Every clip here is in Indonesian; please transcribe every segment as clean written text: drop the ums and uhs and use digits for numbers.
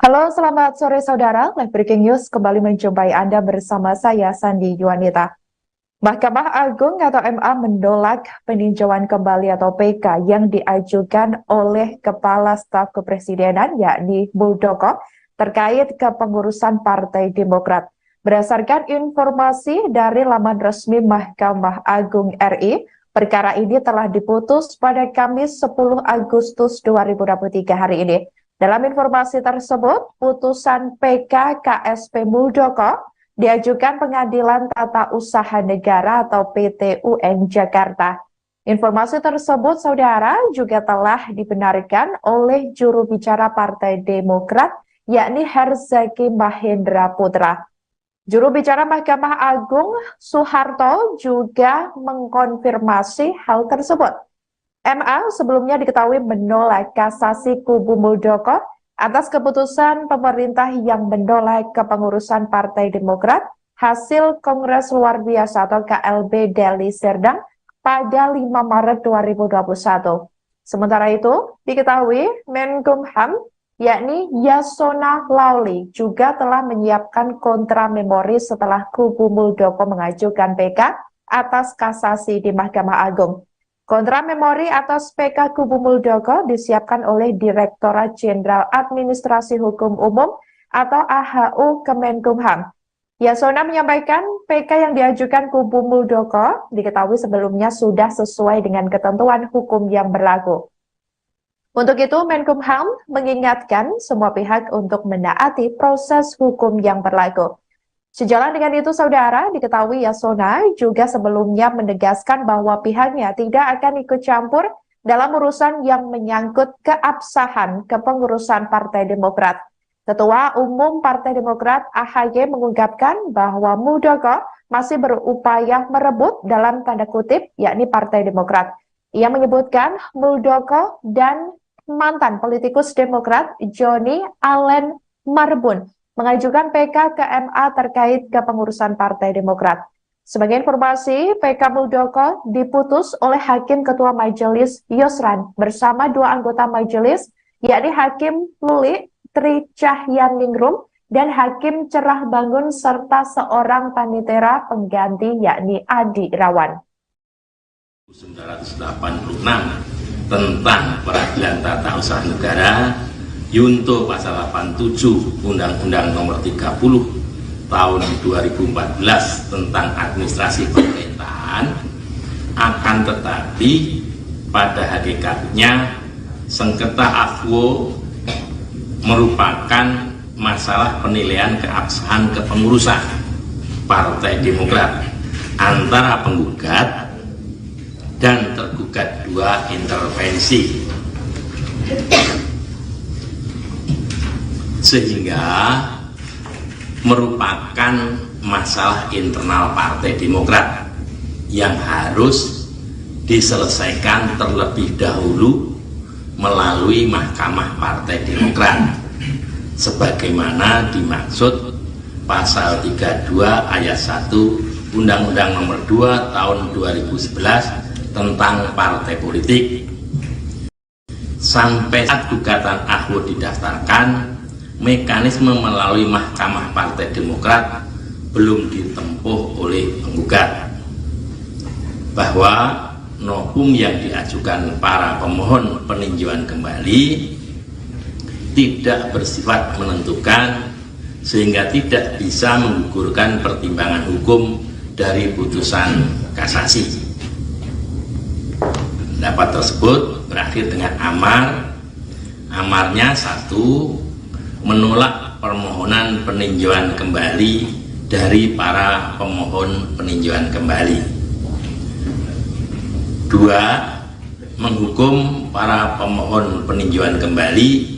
Halo, selamat sore saudara. Live Breaking News kembali menjumpai Anda bersama saya, Sandi Yuwanita. Mahkamah Agung atau MA menolak peninjauan kembali atau PK yang diajukan oleh Kepala Staf Kepresidenan yakni Muldoko terkait kepengurusan Partai Demokrat. Berdasarkan informasi dari laman resmi Mahkamah Agung RI, perkara ini telah diputus pada Kamis 10 Agustus 2023 hari ini. Dalam informasi tersebut, putusan PK KSP Muldoko diajukan Pengadilan Tata Usaha Negara atau PT UN Jakarta. Informasi tersebut, saudara, juga telah dibenarkan oleh juru bicara Partai Demokrat, yakni Herzaki Mahendra Putra. Juru bicara Mahkamah Agung, Soeharto, juga mengkonfirmasi hal tersebut. MA sebelumnya diketahui menolak kasasi kubu Muldoko atas keputusan pemerintah yang menolak kepengurusan Partai Demokrat hasil Kongres Luar Biasa atau KLB Deli Serdang pada 5 Maret 2021. Sementara itu, diketahui Menkumham yakni Yasona Lawli juga telah menyiapkan kontra memori setelah kubu Muldoko mengajukan PK atas kasasi di Mahkamah Agung. Kontra memori atas PK kubu Muldoko disiapkan oleh Direktorat Jenderal Administrasi Hukum Umum atau AHU Kemenkumham. Yasona menyampaikan PK yang diajukan kubu Muldoko diketahui sebelumnya sudah sesuai dengan ketentuan hukum yang berlaku. Untuk itu, Menkumham mengingatkan semua pihak untuk menaati proses hukum yang berlaku. Sejalan dengan itu, saudara, diketahui Yasona juga sebelumnya menegaskan bahwa pihaknya tidak akan ikut campur dalam urusan yang menyangkut keabsahan kepengurusan Partai Demokrat. Ketua Umum Partai Demokrat AHY mengungkapkan bahwa Muldoko masih berupaya merebut dalam tanda kutip, yakni Partai Demokrat. Ia menyebutkan Muldoko dan mantan politikus Demokrat Johnny Allen Marbun mengajukan PK ke MA terkait kepengurusan Partai Demokrat. Sebagai informasi, PK Muldoko diputus oleh Hakim Ketua Majelis Yusran bersama dua anggota majelis, yakni Hakim Luli Tri Cahyaningrum dan Hakim Cerah Bangun serta seorang panitera pengganti yakni Adi Irawan. 1986 tentang Peradilan Tata Usaha Negara Yunto pasal 87 Undang-Undang Nomor 30 tahun 2014 tentang administrasi pemerintahan, akan tetapi pada hakikatnya sengketa AFWO merupakan masalah penilaian keabsahan kepengurusan Partai Demokrat antara penggugat dan tergugat dua intervensi, sehingga merupakan masalah internal Partai Demokrat yang harus diselesaikan terlebih dahulu melalui Mahkamah Partai Demokrat sebagaimana dimaksud pasal 32 ayat 1 Undang-Undang Nomor 2 tahun 2011 tentang partai politik. Sampai saat gugatan AHWO didaftarkan, mekanisme melalui Mahkamah Partai Demokrat belum ditempuh oleh penggugat, bahwa novum yang diajukan para pemohon peninjauan kembali tidak bersifat menentukan sehingga tidak bisa menggugurkan pertimbangan hukum dari putusan kasasi. Pendapat tersebut berakhir dengan amar. Amarnya satu, menolak permohonan peninjauan kembali dari para pemohon peninjauan kembali. Dua, menghukum para pemohon peninjauan kembali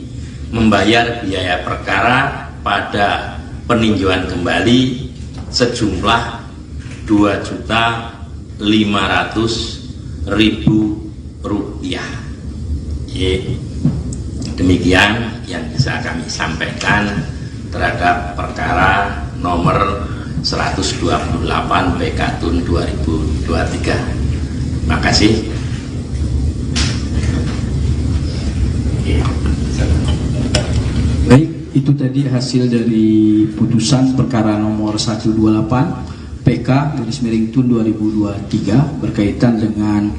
membayar biaya perkara pada peninjauan kembali sejumlah Rp2.500.000. Demikian yang bisa kami sampaikan terhadap perkara nomor 128 PK Tun 2023. Terima kasih. Baik, Itu tadi hasil dari putusan perkara nomor 128 PK/TUN 2023 berkaitan dengan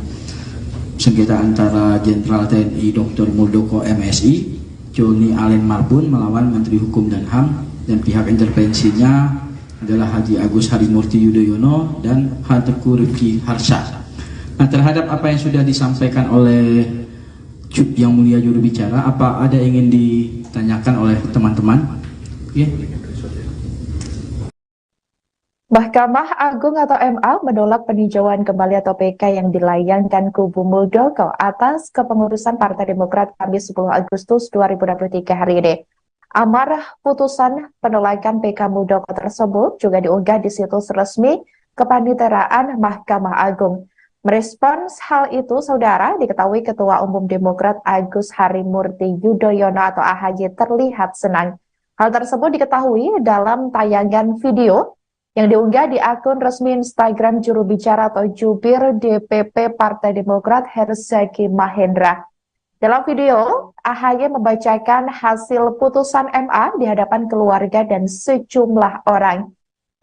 sengketa antara Jenderal TNI Dr. Muldoko MSI, Joni Allen Marbun melawan Menteri Hukum dan HAM, dan pihak intervensinya adalah Haji Agus Harimurti Yudhoyono dan Teku Rifki Harsha. Nah, terhadap apa yang sudah disampaikan oleh Yang Mulia Juru Bicara, apa ada yang ingin ditanyakan oleh teman-teman? Ya. Mahkamah Agung atau MA menolak peninjauan kembali atau PK yang dilayangkan kubu Muldoko atas kepengurusan Partai Demokrat Kamis 10 Agustus 2023 hari ini. Amar putusan penolakan PK Muldoko tersebut juga diunggah di situs resmi Kepaniteraan Mahkamah Agung. Merespons hal itu, Saudara, diketahui Ketua Umum Demokrat Agus Harimurti Yudhoyono atau AHY terlihat senang. Hal tersebut diketahui dalam tayangan video yang diunggah di akun resmi Instagram juru bicara atau jubir DPP Partai Demokrat Herzaki Mahendra. Dalam video, AHY membacakan hasil putusan MA di hadapan keluarga dan sejumlah orang.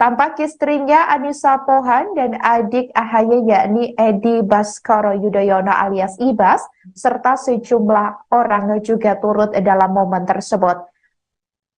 Tampak istrinya Anissa Pohan dan adik AHY yakni Edi Baskoro Yudhoyono alias Ibas, serta sejumlah orang juga turut dalam momen tersebut.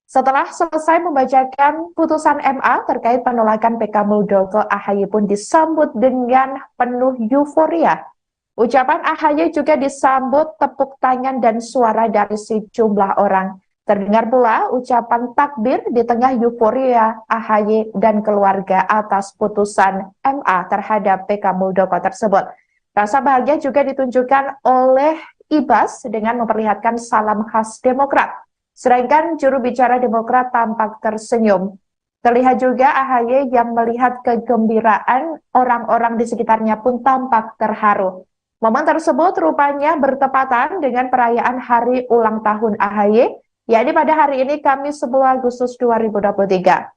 Setelah selesai membacakan putusan MA terkait penolakan PK Muldoko, AHY pun disambut dengan penuh euforia. Ucapan AHY juga disambut tepuk tangan dan suara dari sejumlah orang. Terdengar pula ucapan takbir di tengah euforia AHY dan keluarga atas putusan MA terhadap PK Muldoko tersebut. Rasa bahagia juga ditunjukkan oleh Ibas dengan memperlihatkan salam khas Demokrat. Sedangkan juru bicara Demokrat tampak tersenyum. Terlihat juga AHY yang melihat kegembiraan orang-orang di sekitarnya pun tampak terharu. Momen tersebut rupanya bertepatan dengan perayaan hari ulang tahun AHY, yakni pada hari ini Kamis 10 Agustus 2023.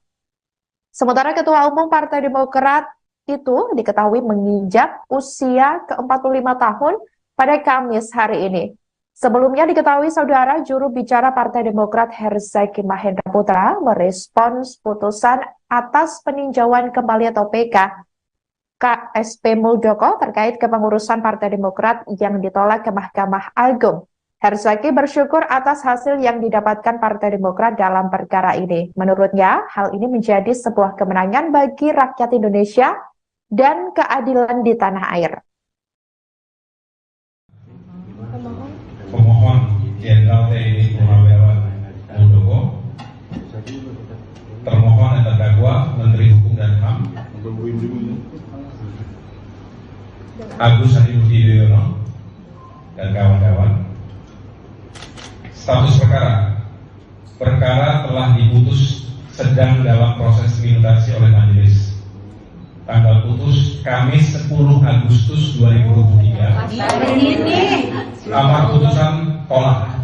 Sementara Ketua Umum Partai Demokrat itu diketahui menginjak usia ke-45 tahun pada Kamis hari ini. Sebelumnya diketahui Saudara, juru bicara Partai Demokrat Herzaki Mahendra Putra merespons putusan atas peninjauan kembali atau PK KSP Muldoko terkait kepengurusan Partai Demokrat yang ditolak ke Mahkamah Agung. Herzaki bersyukur atas hasil yang didapatkan Partai Demokrat dalam perkara ini. Menurutnya, hal ini menjadi sebuah kemenangan bagi rakyat Indonesia dan keadilan di tanah air. Pemohon Jenderal TNI Purnawirawan Muldoko, termohon dan terdakwa Menteri Hukum dan HAM Agus Harimurti Yudhoyono dan kawan-kawan. Status perkara telah diputus sedang dalam proses minutasi oleh majelis. Tanggal putus Kamis 10 Agustus 2023. Amar putusan tolak.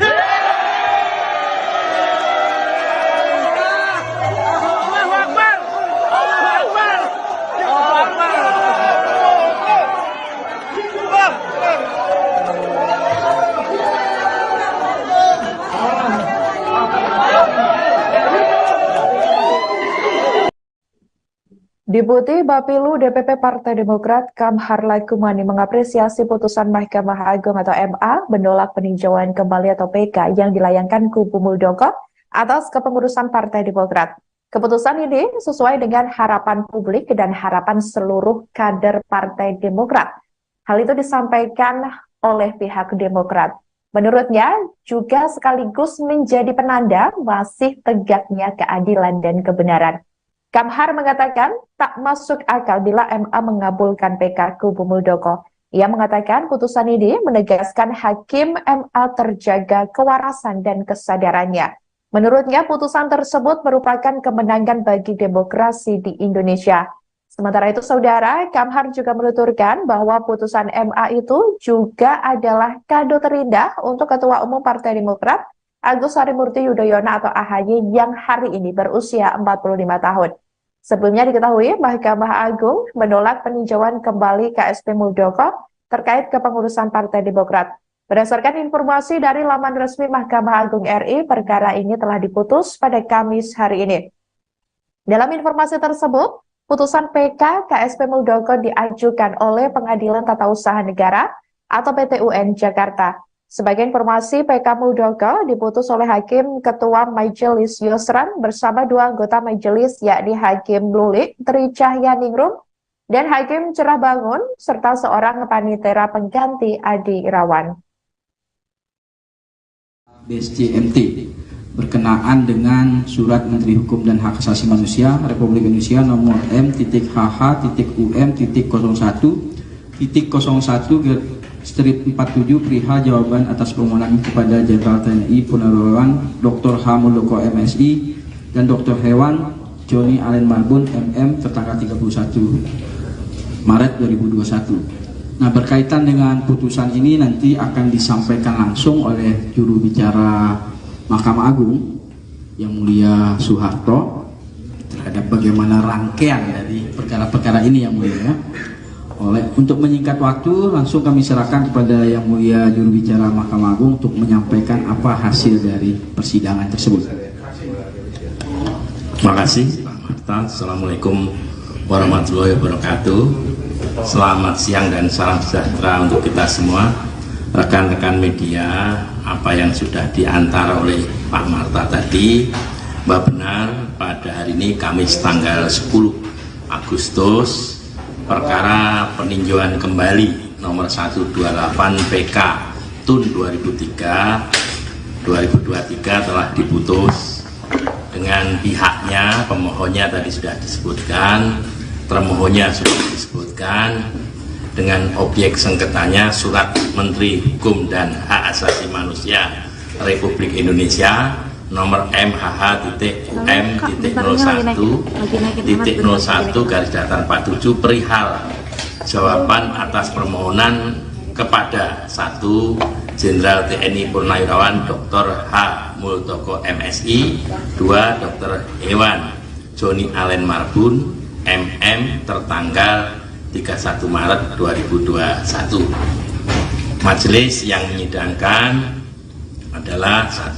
Deputi Bapilu DPP Partai Demokrat Kamhar Laikumani mengapresiasi putusan Mahkamah Agung atau MA menolak peninjauan kembali atau PK yang dilayangkan kubu Muldoko atas kepengurusan Partai Demokrat. Keputusan ini sesuai dengan harapan publik dan harapan seluruh kader Partai Demokrat. Hal itu disampaikan oleh pihak Demokrat. Menurutnya juga sekaligus menjadi penanda masih tegaknya keadilan dan kebenaran. Kamhar mengatakan tak masuk akal bila MA mengabulkan PK kubu Muldoko. Ia mengatakan putusan ini menegaskan hakim MA terjaga kewarasan dan kesadarannya. Menurutnya putusan tersebut merupakan kemenangan bagi demokrasi di Indonesia. Sementara itu Saudara, Kamhar juga menuturkan bahwa putusan MA itu juga adalah kado terindah untuk Ketua Umum Partai Demokrat Agus Harimurti Yudhoyono atau AHY yang hari ini berusia 45 tahun. Sebelumnya diketahui Mahkamah Agung menolak peninjauan kembali KSP Muldoko terkait kepengurusan Partai Demokrat. Berdasarkan informasi dari laman resmi Mahkamah Agung RI, perkara ini telah diputus pada Kamis hari ini. Dalam informasi tersebut, putusan PK KSP Muldoko diajukan oleh Pengadilan Tata Usaha Negara atau PT-UN Jakarta. Sebagai informasi, PK Muldoko diputus oleh Hakim Ketua Majelis Yusran bersama dua anggota majelis, yakni Hakim Lulik Tri Cahyaningrum dan Hakim Cerah Bangun, serta seorang panitera pengganti Adi Irawan. BSJMT berkenaan dengan Surat Menteri Hukum dan Hak Asasi Manusia Republik Indonesia nomor M.HH.01.01-47 perihal jawaban atas permohonan kepada Jenderal TNI Purnawirawan Dr. H. Muldoko MSI dan Dr. Hewan Joni Allen Marbun MM tertanggal 31 Maret 2021. Nah, berkaitan dengan putusan ini nanti akan disampaikan langsung oleh juru bicara Mahkamah Agung yang mulia Soeharto terhadap bagaimana rangkaian dari perkara-perkara ini yang mulia. Untuk menyingkat waktu, langsung kami serahkan kepada yang mulia juru bicara Mahkamah Agung untuk menyampaikan apa hasil dari persidangan tersebut. Terima kasih Pak Marta. Assalamualaikum warahmatullahi wabarakatuh. Selamat siang dan salam sejahtera untuk kita semua. Rekan-rekan media, apa yang sudah diantar oleh Pak Marta tadi, benar pada hari ini Kamis tanggal 10 Agustus, perkara peninjauan kembali nomor 128 PK TUN 2023 telah diputus dengan pihaknya. Pemohonnya tadi sudah disebutkan, termohonnya sudah disebutkan, dengan objek sengketanya Surat Menteri Hukum dan Hak Asasi Manusia Republik Indonesia nomor MHH.M.01.01/47 perihal jawaban atas permohonan kepada 1. Jenderal TNI Purnawirawan Dr. H. Muldoko MSI, 2. Dr. Hewan Joni Allen Marbun MM tertanggal 31 Maret 2021. Majelis yang menyidangkan adalah 1.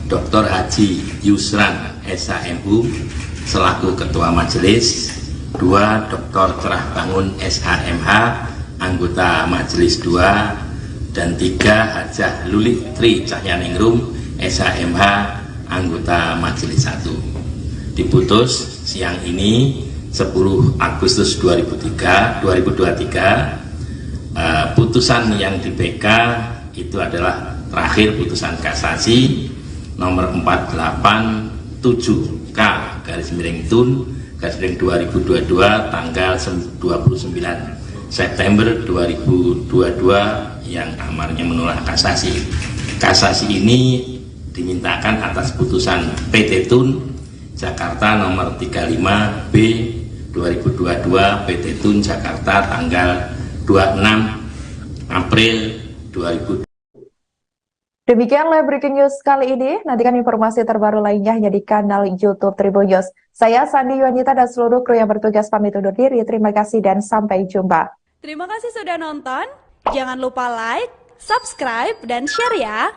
Dr. Haji Yusran SHMU selaku Ketua Majelis, 2. Dr. Cerah Bangun SHMH anggota Majelis 2, dan 3. Hajah Lulik Tri Cahyaningrum SHMH anggota Majelis 1. Diputus siang ini 10 Agustus 2023. Putusan yang di PK itu adalah terakhir putusan kasasi nomor 487K/TUN/2022 tanggal 29 September 2022 yang amarnya menolak kasasi. Kasasi ini dimintakan atas putusan PT TUN Jakarta nomor 35B 2022 PT TUN Jakarta tanggal 26 April 2022. Demikianlah breaking news kali ini. Nantikan informasi terbaru lainnya hanya di kanal YouTube Tribun News. Saya Sandi Yuanita dan seluruh kru yang bertugas pamit undur diri. Terima kasih dan sampai jumpa. Terima kasih sudah nonton. Jangan lupa like, subscribe, dan share ya.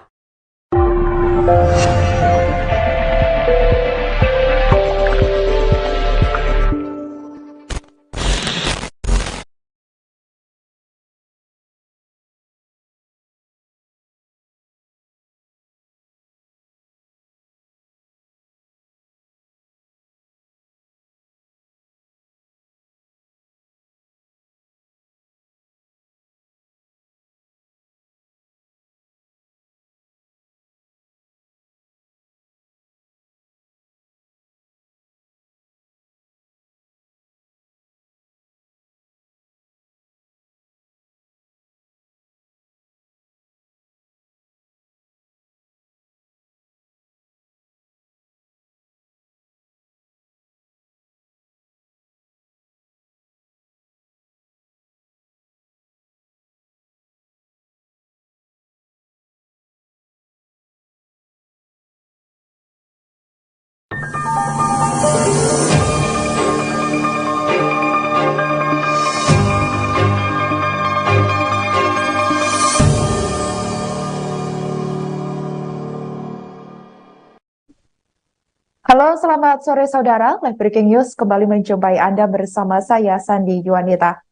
Halo, selamat sore saudara. Live Breaking News kembali menjumpai Anda bersama saya, Sandi Yuwanita.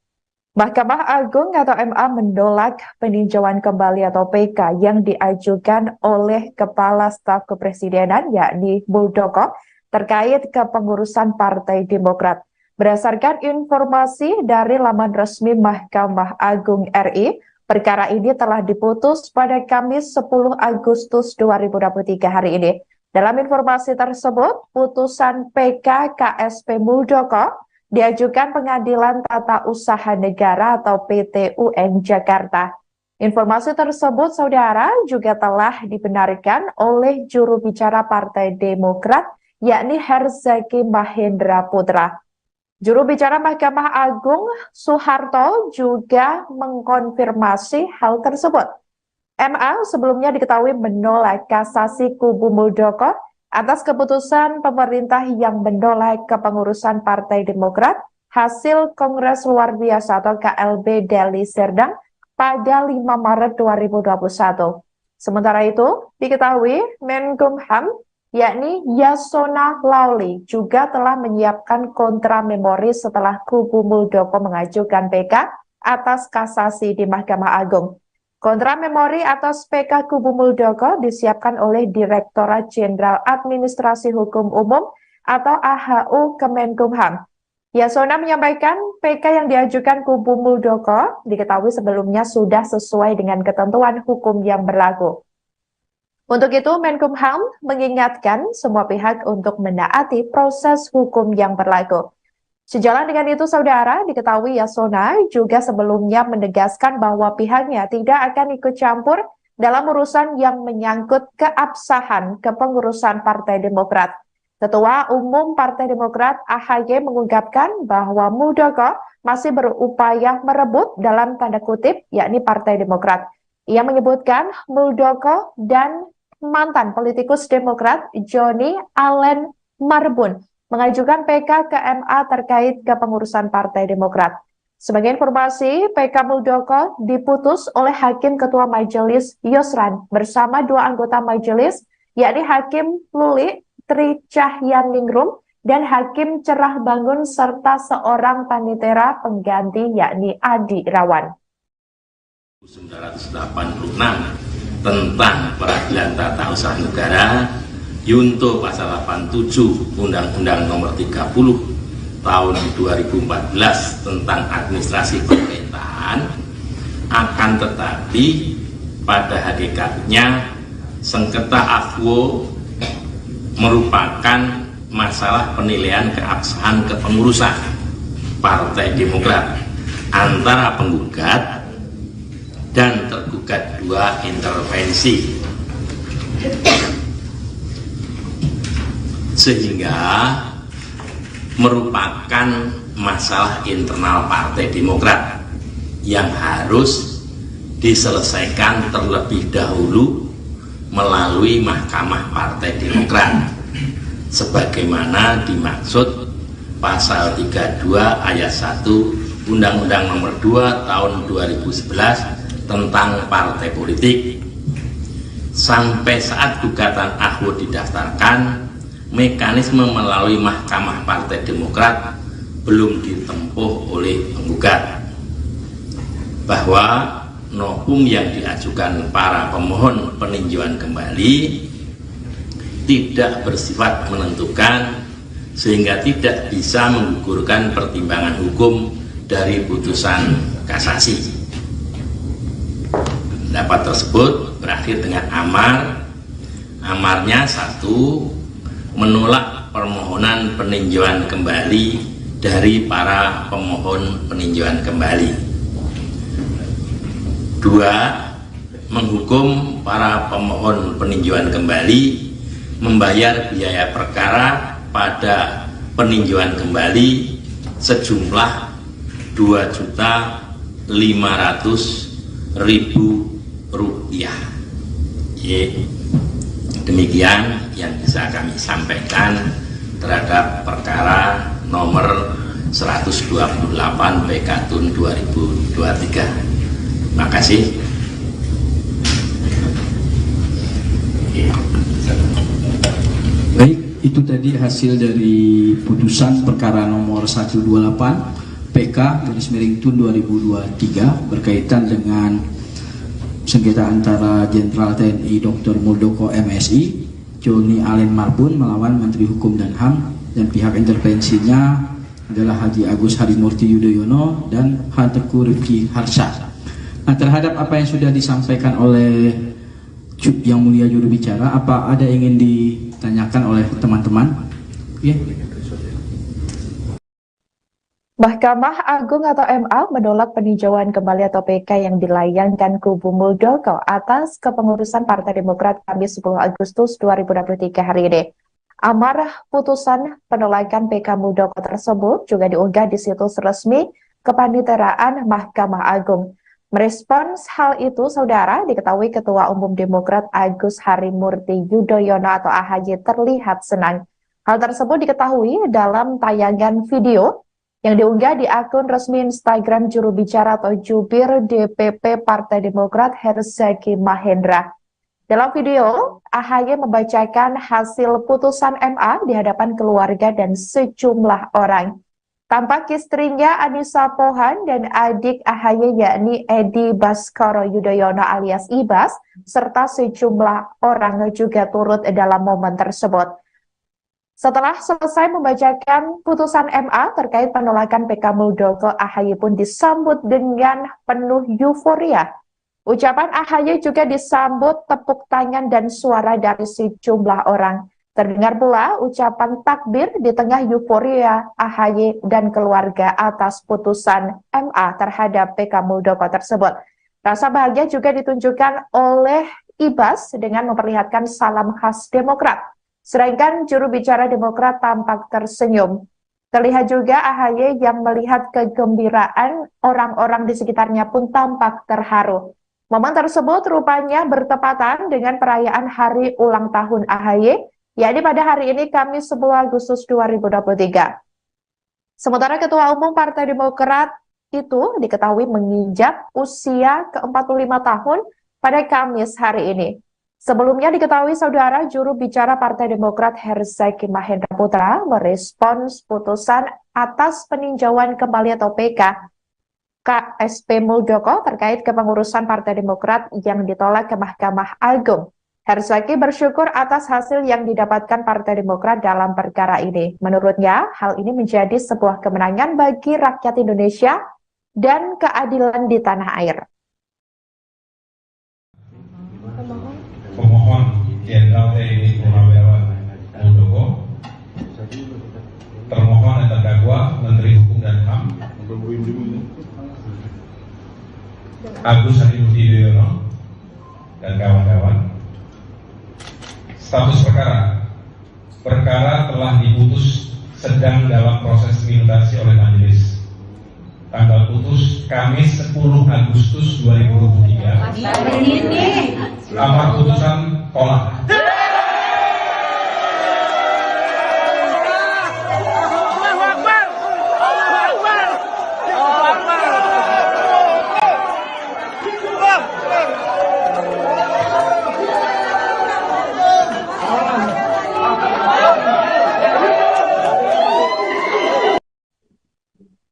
Mahkamah Agung atau MA menolak peninjauan kembali atau PK yang diajukan oleh Kepala Staf Kepresidenan yakni Muldoko terkait kepengurusan Partai Demokrat. Berdasarkan informasi dari laman resmi Mahkamah Agung RI, perkara ini telah diputus pada Kamis 10 Agustus 2023 hari ini. Dalam informasi tersebut, putusan PK KSP Muldoko diajukan Pengadilan Tata Usaha Negara atau PT UN Jakarta. Informasi tersebut, saudara, juga telah dibenarkan oleh juru bicara Partai Demokrat, yakni Herzaki Mahendra Putra. Juru bicara Mahkamah Agung, Soeharto, juga mengkonfirmasi hal tersebut. MA sebelumnya diketahui menolak kasasi kubu Muldoko atas keputusan pemerintah yang menolak kepengurusan Partai Demokrat hasil Kongres Luar Biasa atau KLB Deli Serdang pada 5 Maret 2021. Sementara itu, diketahui Menkumham yakni Yasona Lawli juga telah menyiapkan kontra memori setelah kubu Muldoko mengajukan PK atas kasasi di Mahkamah Agung. Kontra memori atas PK kubu Muldoko disiapkan oleh Direktorat Jenderal Administrasi Hukum Umum atau AHU Kemenkumham. Yasona menyampaikan PK yang diajukan kubu Muldoko diketahui sebelumnya sudah sesuai dengan ketentuan hukum yang berlaku. Untuk itu, Menkumham mengingatkan semua pihak untuk menaati proses hukum yang berlaku. Sejalan dengan itu, saudara, diketahui Yasona juga sebelumnya menegaskan bahwa pihaknya tidak akan ikut campur dalam urusan yang menyangkut keabsahan kepengurusan Partai Demokrat. Ketua Umum Partai Demokrat AHY mengungkapkan bahwa Muldoko masih berupaya merebut dalam tanda kutip, yakni Partai Demokrat. Ia menyebutkan Muldoko dan mantan politikus Demokrat Johnny Allen Marbun mengajukan PK ke MA terkait kepengurusan Partai Demokrat. Sebagai informasi, PK Muldoko diputus oleh Hakim Ketua Majelis Yusran bersama 2 anggota majelis, yakni Hakim Luli Tri Cahyaningrum dan Hakim Cerah Bangun serta seorang panitera pengganti yakni Adi Irawan. 1986 tentang Peradilan Tata Usaha Negara, Yunto pasal 87 Undang-Undang Nomor 30 tahun 2014 tentang administrasi pemerintahan, akan tetapi pada hakikatnya sengketa AFWO merupakan masalah penilaian keabsahan kepengurusan Partai Demokrat antara penggugat dan tergugat 2 intervensi, sehingga merupakan masalah internal Partai Demokrat yang harus diselesaikan terlebih dahulu melalui Mahkamah Partai Demokrat sebagaimana dimaksud pasal 32 ayat 1 Undang-Undang Nomor 2 tahun 2011 tentang partai politik. Sampai saat gugatan AHWO didaftarkan, mekanisme melalui Mahkamah Partai Demokrat belum ditempuh oleh penggugat, bahwa novum yang diajukan para pemohon peninjauan kembali tidak bersifat menentukan sehingga tidak bisa menggugurkan pertimbangan hukum dari putusan kasasi. Pendapat tersebut berakhir dengan amar. Amarnya 1, menolak permohonan peninjauan kembali dari para pemohon peninjauan kembali. 2, menghukum para pemohon peninjauan kembali membayar biaya perkara pada peninjauan kembali sejumlah Rp2.500.000. Demikian yang bisa kami sampaikan terhadap perkara nomor 128 PK Tun 2023. Terima kasih. Baik, Itu tadi hasil dari putusan perkara nomor 128 PK garis miring TUN 2023 berkaitan dengan sengketa antara Jenderal TNI Dr. Muldoko MSI, Joni Allen Marbun melawan Menteri Hukum dan HAM, dan pihak intervensinya adalah Haji Agus Harimurti Yudhoyono dan Teku Rifki Harsha. Nah, terhadap apa yang sudah disampaikan oleh Yang Mulia Juru Bicara, apa ada yang ingin ditanyakan oleh teman-teman? Ya. Mahkamah Agung atau MA menolak peninjauan kembali atau PK yang dilayangkan kubu Muldoko atas kepengurusan Partai Demokrat Kamis 10 Agustus 2023 hari ini. Amar putusan penolakan PK Muldoko tersebut juga diunggah di situs resmi Kepaniteraan Mahkamah Agung. Merespons hal itu, saudara, diketahui Ketua Umum Demokrat Agus Harimurti Yudhoyono atau AHY terlihat senang. Hal tersebut diketahui dalam tayangan video yang diunggah di akun resmi Instagram juru bicara atau jubir DPP Partai Demokrat Herzaki Mahendra. Dalam video, AHY membacakan hasil putusan MA di hadapan keluarga dan sejumlah orang. Tampak istrinya Anissa Pohan dan adik AHY yakni Edi Baskoro Yudhoyono alias Ibas, serta sejumlah orang juga turut dalam momen tersebut. Setelah selesai membacakan putusan MA terkait penolakan PK Muldoko, AHY pun disambut dengan penuh euforia. Ucapan AHY juga disambut tepuk tangan dan suara dari sejumlah orang. Terdengar pula ucapan takbir di tengah euforia AHY dan keluarga atas putusan MA terhadap PK Muldoko tersebut. Rasa bahagia juga ditunjukkan oleh Ibas dengan memperlihatkan salam khas Demokrat. Sedangkan juru bicara Demokrat tampak tersenyum. Terlihat juga AHY yang melihat kegembiraan orang-orang di sekitarnya pun tampak terharu. Momen tersebut rupanya bertepatan dengan perayaan hari ulang tahun AHY, yakni pada hari ini Kamis 10 Agustus 2023. Sementara Ketua Umum Partai Demokrat itu diketahui menginjak usia ke-45 tahun pada Kamis hari ini. Sebelumnya diketahui saudara juru bicara Partai Demokrat Herzaki Mahendra Putra merespons putusan atas peninjauan kembali atau PK KSP Muldoko terkait kepengurusan Partai Demokrat yang ditolak ke Mahkamah Agung. Herzaki bersyukur atas hasil yang didapatkan Partai Demokrat dalam perkara ini. Menurutnya, hal ini menjadi sebuah kemenangan bagi rakyat Indonesia dan keadilan di tanah air. Pemohon Jenderal TNI Purnawirawan Muldoko, termohon dan terdakwa Menteri Hukum dan HAM Agus Harimurti Yudhoyono dan kawan-kawan. Status perkara telah diputus sedang dalam proses minutasi oleh majelis. Tanggal putus Kamis 10 Agustus 2023. Amar putusan tolak.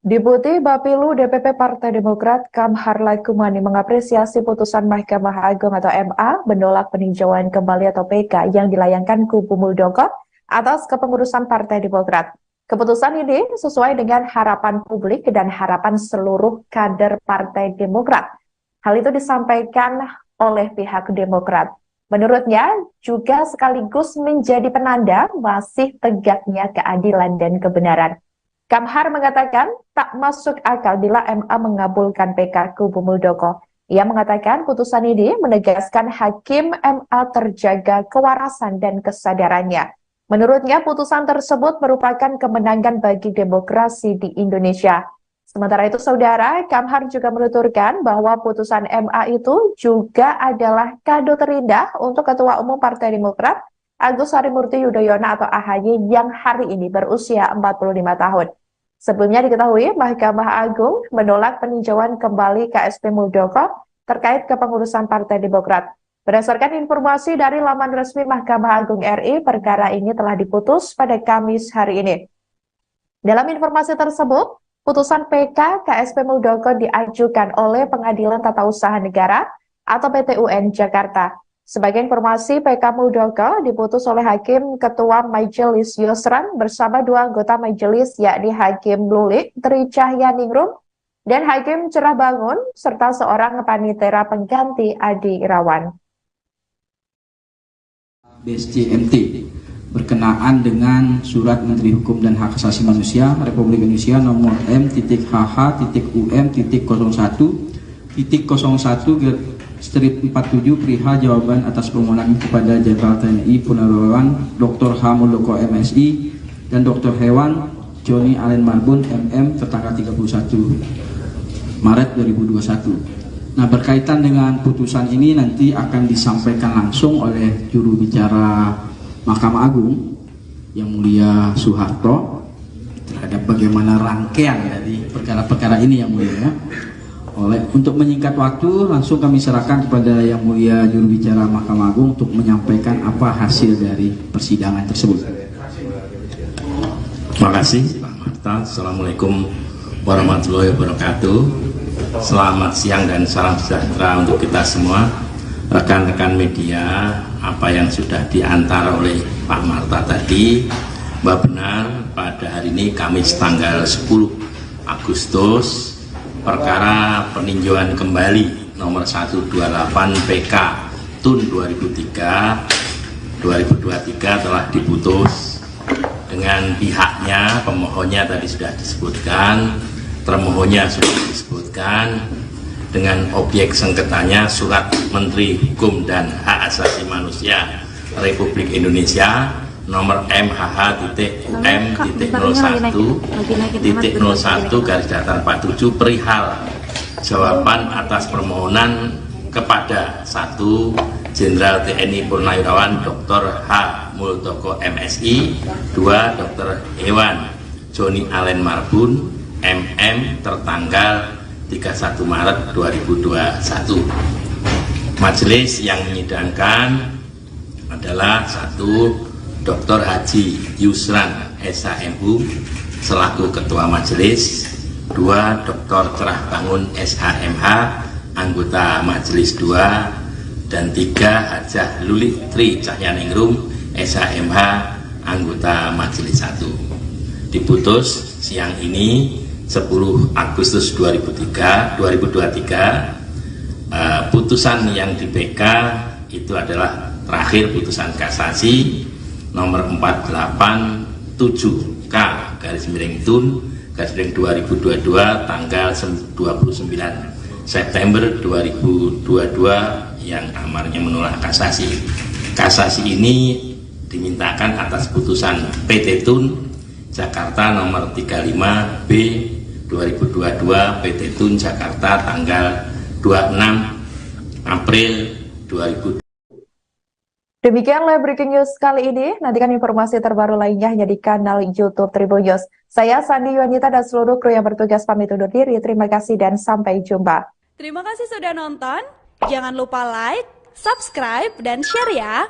Deputi Bapilu DPP Partai Demokrat Kamhar Laikumani mengapresiasi putusan Mahkamah Agung atau MA menolak peninjauan kembali atau PK yang dilayangkan kubu Muldoko atas kepengurusan Partai Demokrat. Keputusan ini sesuai dengan harapan publik dan harapan seluruh kader Partai Demokrat. Hal itu disampaikan oleh pihak Demokrat. Menurutnya juga sekaligus menjadi penanda masih tegaknya keadilan dan kebenaran. Kamhar mengatakan tak masuk akal bila MA mengabulkan PK kubu Muldoko. Ia mengatakan putusan ini menegaskan hakim MA terjaga kewarasan dan kesadarannya. Menurutnya putusan tersebut merupakan kemenangan bagi demokrasi di Indonesia. Sementara itu saudara, Kamhar juga menuturkan bahwa putusan MA itu juga adalah kado terindah untuk Ketua Umum Partai Demokrat Agus Harimurti Yudhoyono atau AHY yang hari ini berusia 45 tahun. Sebelumnya diketahui Mahkamah Agung menolak peninjauan kembali KSP Muldoko terkait kepengurusan Partai Demokrat. Berdasarkan informasi dari laman resmi Mahkamah Agung RI, perkara ini telah diputus pada Kamis hari ini. Dalam informasi tersebut, putusan PK KSP Muldoko diajukan oleh Pengadilan Tata Usaha Negara atau PT UN Jakarta. Sebagai informasi, PK Muldoko diputus oleh Hakim Ketua Majelis Yusran bersama dua anggota majelis, yakni Hakim Lulik Tri Cahyaningrum dan Hakim Cerah Bangun, serta seorang panitera pengganti Adi Irawan. BSJMT berkenaan dengan Surat Menteri Hukum dan Hak Asasi Manusia Republik Indonesia nomor M.HH.UM.01/47 perihal jawaban atas permohonan kepada Jenderal TNI Purnawirawan Dr. H. Muldoko MSI dan Dr. Hewan Joni Allen Marbun MM tertanggal 31 Maret 2021. Nah, berkaitan dengan putusan ini nanti akan disampaikan langsung oleh juru bicara Mahkamah Agung yang mulia Soeharto terhadap bagaimana rangkaian dari perkara-perkara ini yang mulia. Untuk menyingkat waktu, langsung kami serahkan kepada yang mulia juru bicara Mahkamah Agung untuk menyampaikan apa hasil dari persidangan tersebut. Terima kasih Pak Marta. Assalamualaikum warahmatullahi wabarakatuh. Selamat siang dan salam sejahtera untuk kita semua, rekan-rekan media. Apa yang sudah diantar oleh Pak Marta tadi, Mbak benar, pada hari ini Kamis tanggal 10 Agustus, perkara peninjauan kembali nomor 128 PK TUN 2023 telah diputus dengan pihaknya. Pemohonnya tadi sudah disebutkan, termohonnya sudah disebutkan, dengan objek sengketanya Surat Menteri Hukum dan Hak Asasi Manusia Republik Indonesia nomor MHH.UM.01/47 perihal jawaban atas permohonan kepada 1. Jenderal TNI Purnawirawan Dr. H. Muldoko MSI, 2. Dr. Hewan Joni Allen Marbun MM tertanggal 31 Maret 2021. Majelis yang menyidangkan adalah 1. Dr. Haji Yusran SHMU selaku Ketua Majelis, 2. Dr. Cerah Bangun SHMH anggota Majelis 2, dan 3. Hajah Lulik Tri Cahyaningrum SHMH anggota Majelis 1. Diputus siang ini 10 Agustus 2023. Putusan yang di PK itu adalah terakhir putusan kasasi nomor 487K/TUN/2022 tanggal 29 September 2022 yang amarnya menolak kasasi. Kasasi ini dimintakan atas putusan PT TUN Jakarta nomor 35B 2022 PT TUN Jakarta tanggal 26 April 2022. Demikian live breaking news kali ini. Nantikan informasi terbaru lainnya hanya di kanal YouTube Tribun News. Saya Sandi Yuanita dan seluruh kru yang bertugas pamit undur diri. Terima kasih dan sampai jumpa. Terima kasih sudah nonton. Jangan lupa like, subscribe, dan share ya.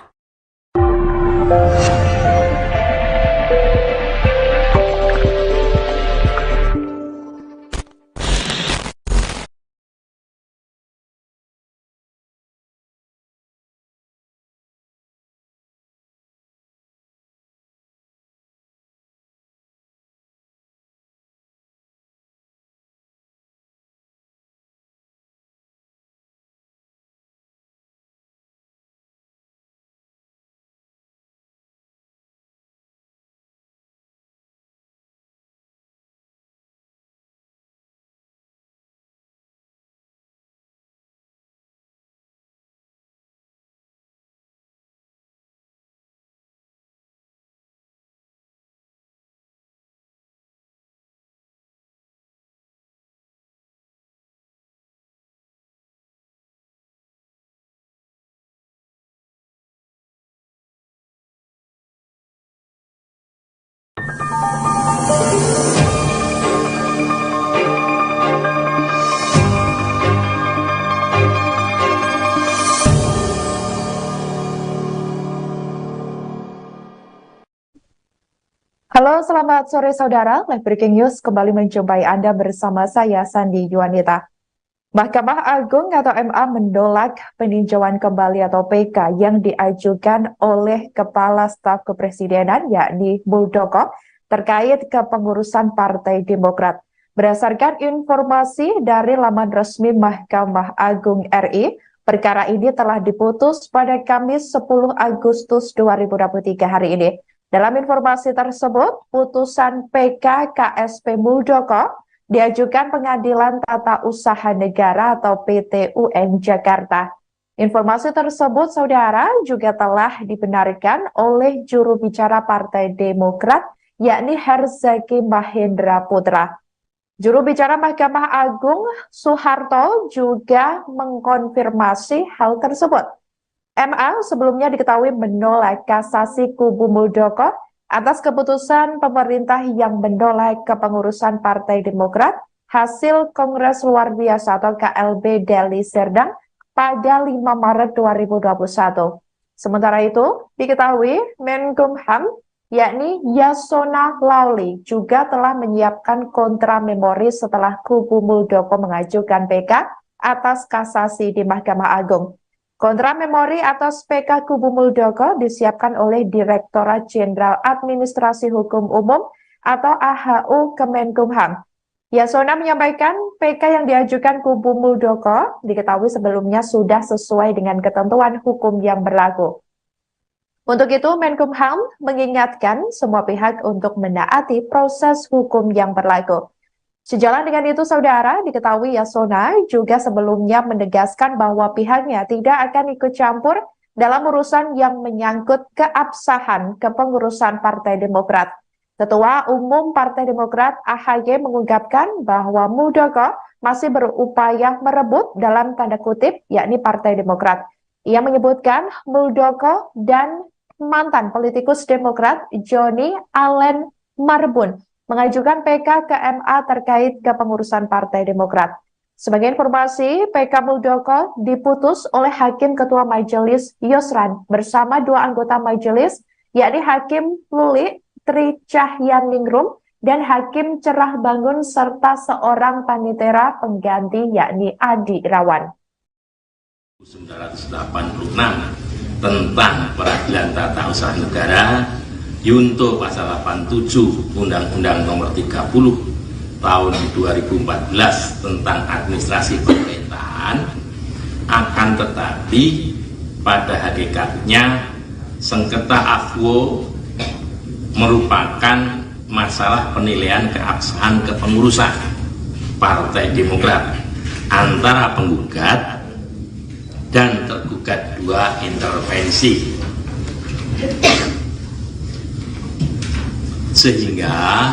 Halo, selamat sore saudara. Live Breaking News kembali menjumpai Anda bersama saya, Sandi Yuwanita. Mahkamah Agung atau MA menolak peninjauan kembali atau PK yang diajukan oleh Kepala Staf Kepresidenan yakni Muldoko terkait kepengurusan Partai Demokrat. Berdasarkan informasi dari laman resmi Mahkamah Agung RI, perkara ini telah diputus pada Kamis 10 Agustus 2023 hari ini. Dalam informasi tersebut, putusan PK KSP Muldoko diajukan Pengadilan Tata Usaha Negara atau PT UN Jakarta. Informasi tersebut, saudara, juga telah dibenarkan oleh juru bicara Partai Demokrat, yakni Herzaki Mahendra Putra. Juru bicara Mahkamah Agung, Soeharto, juga mengkonfirmasi hal tersebut. MA sebelumnya diketahui menolak kasasi kubu Muldoko atas keputusan pemerintah yang menolak kepengurusan Partai Demokrat hasil Kongres Luar Biasa atau KLB Deli Serdang pada 5 Maret 2021. Sementara itu, diketahui Menkumham yakni Yasona Lawli juga telah menyiapkan kontra memori setelah kubu Muldoko mengajukan PK atas kasasi di Mahkamah Agung. Kontra memori atas PK kubu Muldoko disiapkan oleh Direktorat Jenderal Administrasi Hukum Umum atau AHU Kemenkumham. Yasona menyampaikan PK yang diajukan kubu Muldoko diketahui sebelumnya sudah sesuai dengan ketentuan hukum yang berlaku. Untuk itu, Menkumham mengingatkan semua pihak untuk menaati proses hukum yang berlaku. Sejalan dengan itu, saudara, diketahui Yasona juga sebelumnya menegaskan bahwa pihaknya tidak akan ikut campur dalam urusan yang menyangkut keabsahan kepengurusan Partai Demokrat. Ketua Umum Partai Demokrat AHY mengungkapkan bahwa Muldoko masih berupaya merebut dalam tanda kutip, yakni Partai Demokrat. Ia menyebutkan Muldoko dan mantan politikus Demokrat Johnny Allen Marbun mengajukan PK ke MA terkait kepengurusan Partai Demokrat. Sebagai informasi, PK Muldoko diputus oleh Hakim Ketua Majelis Yusran bersama 2 anggota majelis, yakni Hakim Luli Tri Cahyaningrum dan Hakim Cerah Bangun serta seorang panitera pengganti yakni Adi Irawan. 1986 tentang Peradilan Tata Usaha Negara, Yunto pasal 87 Undang-Undang Nomor 30 tahun 2014 tentang administrasi pemerintahan, akan tetapi pada hakikatnya sengketa AFWO merupakan masalah penilaian keabsahan kepengurusan Partai Demokrat antara penggugat dan tergugat 2 intervensi, sehingga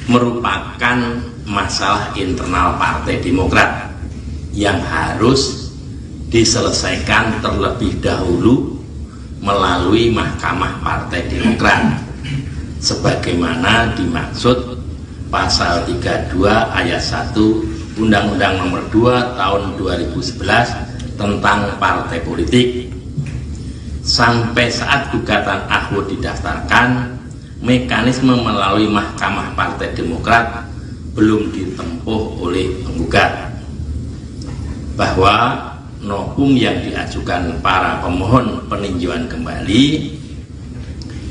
merupakan masalah internal Partai Demokrat yang harus diselesaikan terlebih dahulu melalui Mahkamah Partai Demokrat sebagaimana dimaksud pasal 32 ayat 1 Undang-Undang Nomor 2 tahun 2011 tentang partai politik. Sampai saat gugatan AHWO didaftarkan, mekanisme melalui Mahkamah Partai Demokrat belum ditempuh oleh penggugat, bahwa novum yang diajukan para pemohon peninjauan kembali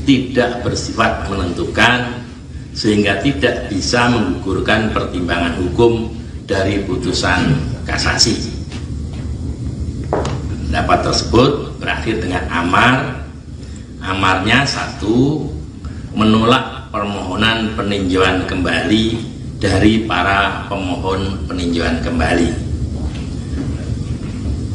tidak bersifat menentukan sehingga tidak bisa menggugurkan pertimbangan hukum dari putusan kasasi. Pendapat tersebut berakhir dengan amar. Amarnya 1, menolak permohonan peninjauan kembali dari para pemohon peninjauan kembali.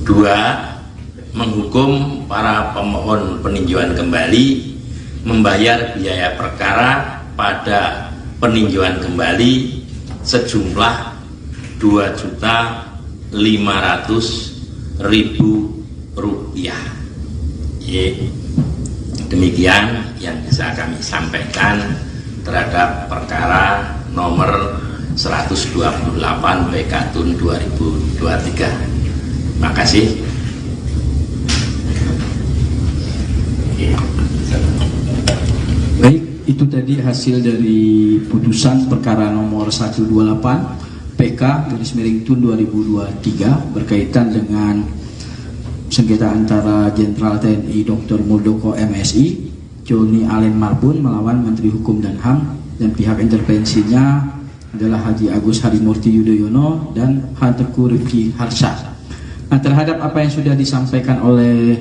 2, menghukum para pemohon peninjauan kembali membayar biaya perkara pada peninjauan kembali sejumlah Rp2.500.000. Demikian yang bisa kami sampaikan terhadap perkara nomor 128 PK TUN 2023. Terima kasih. Baik, Itu tadi hasil dari putusan perkara nomor 128 PK garis miring TUN 2023 berkaitan dengan sengketa antara Jenderal TNI Dr. Muldoko MSI, Joni Allen Marbun melawan Menteri Hukum dan HAM, dan pihak intervensinya adalah Haji Agus Harimurti Yudhoyono dan Teguh Rifki Harsha. Nah, terhadap apa yang sudah disampaikan oleh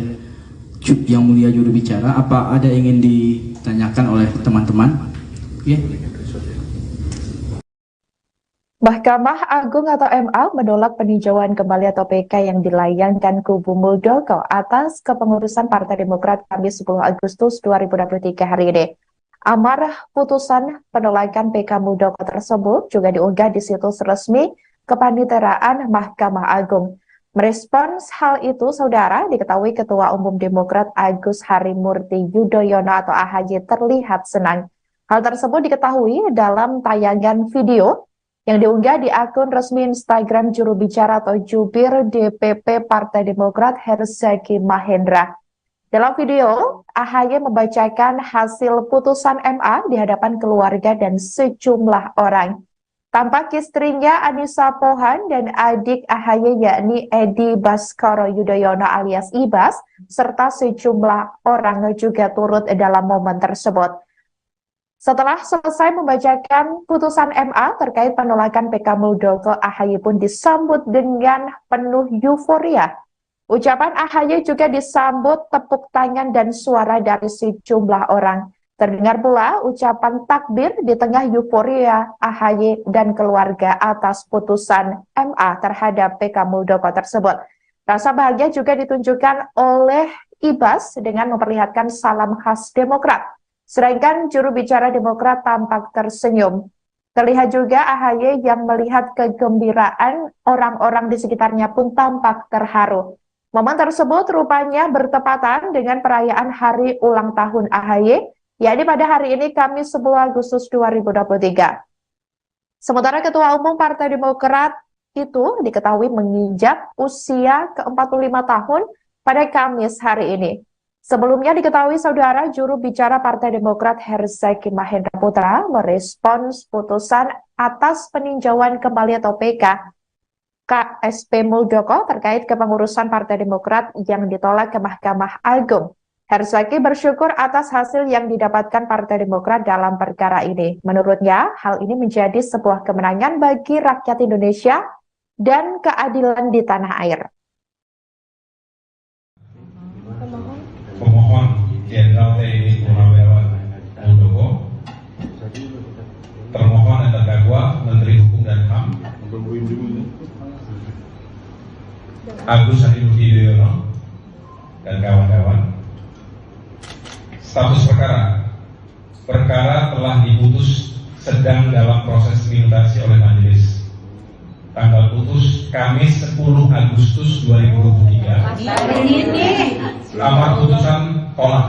Yang Mulia Juru Bicara, apa ada yang ingin ditanyakan oleh teman-teman? Oke. Mahkamah Agung atau MA menolak peninjauan kembali atau PK yang dilayangkan kubu Muldoko atas kepengurusan Partai Demokrat Kamis 10 Agustus 2023 hari ini. Amar putusan penolakan PK Muldoko tersebut juga diunggah di situs resmi Kepaniteraan Mahkamah Agung. Merespons hal itu, saudara, diketahui Ketua Umum Demokrat Agus Harimurti Yudhoyono atau AHY terlihat senang. Hal tersebut diketahui dalam tayangan video yang diunggah di akun resmi Instagram juru bicara atau jubir DPP Partai Demokrat Herzaki Mahendra. Dalam video, AHY membacakan hasil putusan MA di hadapan keluarga dan sejumlah orang. Tampak istrinya Anissa Pohan dan adik AHY yakni Edi Baskoro Yudhoyono alias Ibas, serta sejumlah orang juga turut dalam momen tersebut. Setelah selesai membacakan putusan MA terkait penolakan PK Muldoko, AHY pun disambut dengan penuh euforia. Ucapan AHY juga disambut tepuk tangan dan suara dari sejumlah orang. Terdengar pula ucapan takbir di tengah euforia AHY dan keluarga atas putusan MA terhadap PK Muldoko tersebut. Rasa bahagia juga ditunjukkan oleh Ibas dengan memperlihatkan salam khas Demokrat. Sedangkan juru bicara Demokrat tampak tersenyum. Terlihat juga AHY yang melihat kegembiraan orang-orang di sekitarnya pun tampak terharu. Momen tersebut rupanya bertepatan dengan perayaan hari ulang tahun AHY, yakni pada hari ini Kamis 10 Agustus 2023. Sementara Ketua Umum Partai Demokrat itu diketahui menginjak usia ke-45 tahun pada Kamis hari ini. Sebelumnya diketahui saudara juru bicara Partai Demokrat Herzaki Mahendra Putra merespons putusan atas peninjauan kembali atau PK KSP Muldoko terkait kepengurusan Partai Demokrat yang ditolak ke Mahkamah Agung. Herzaki bersyukur atas hasil yang didapatkan Partai Demokrat dalam perkara ini. Menurutnya, hal ini menjadi sebuah kemenangan bagi rakyat Indonesia dan keadilan di tanah air. Pemohon Jenderal TNI Purnawirawan Muldoko, termohon dan terdakwa Menteri Hukum dan HAM Agus Harimurti Yudhoyono dan kawan-kawan. Status perkara telah diputus sedang dalam proses minutasi oleh majelis. Tanggal putus Kamis 10 Agustus 2023. Amar putusan tolak.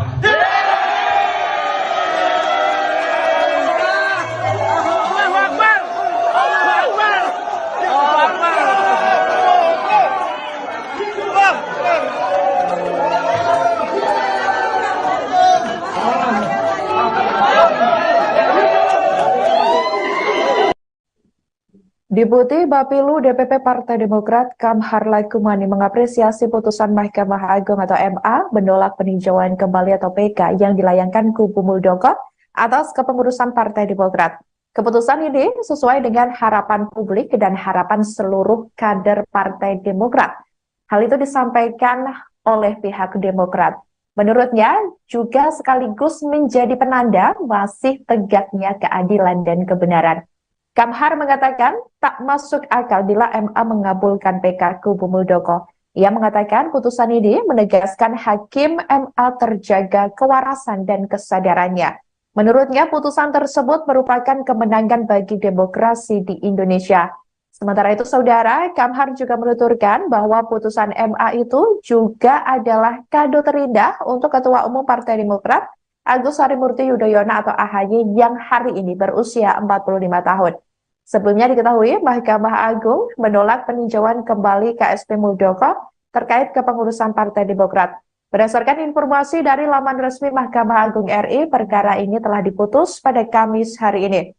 Deputi Bapilu DPP Partai Demokrat Kamhar Laikumani mengapresiasi putusan Mahkamah Agung atau MA menolak peninjauan kembali atau PK yang dilayangkan kubu Muldoko atas kepengurusan Partai Demokrat. Keputusan ini sesuai dengan harapan publik dan harapan seluruh kader Partai Demokrat. Hal itu disampaikan oleh pihak Demokrat. Menurutnya juga sekaligus menjadi penanda masih tegaknya keadilan dan kebenaran. Kamhar mengatakan tak masuk akal bila MA mengabulkan PK kubu Muldoko. Ia mengatakan putusan ini menegaskan hakim MA terjaga kewarasan dan kesadarannya. Menurutnya putusan tersebut merupakan kemenangan bagi demokrasi di Indonesia. Sementara itu saudara, Kamhar juga menuturkan bahwa putusan MA itu juga adalah kado terindah untuk Ketua Umum Partai Demokrat Agus Harimurti Yudhoyono atau AHY yang hari ini berusia 45 tahun. Sebelumnya diketahui Mahkamah Agung menolak peninjauan kembali KSP Muldoko terkait kepengurusan Partai Demokrat. Berdasarkan informasi dari laman resmi Mahkamah Agung RI, perkara ini telah diputus pada Kamis hari ini.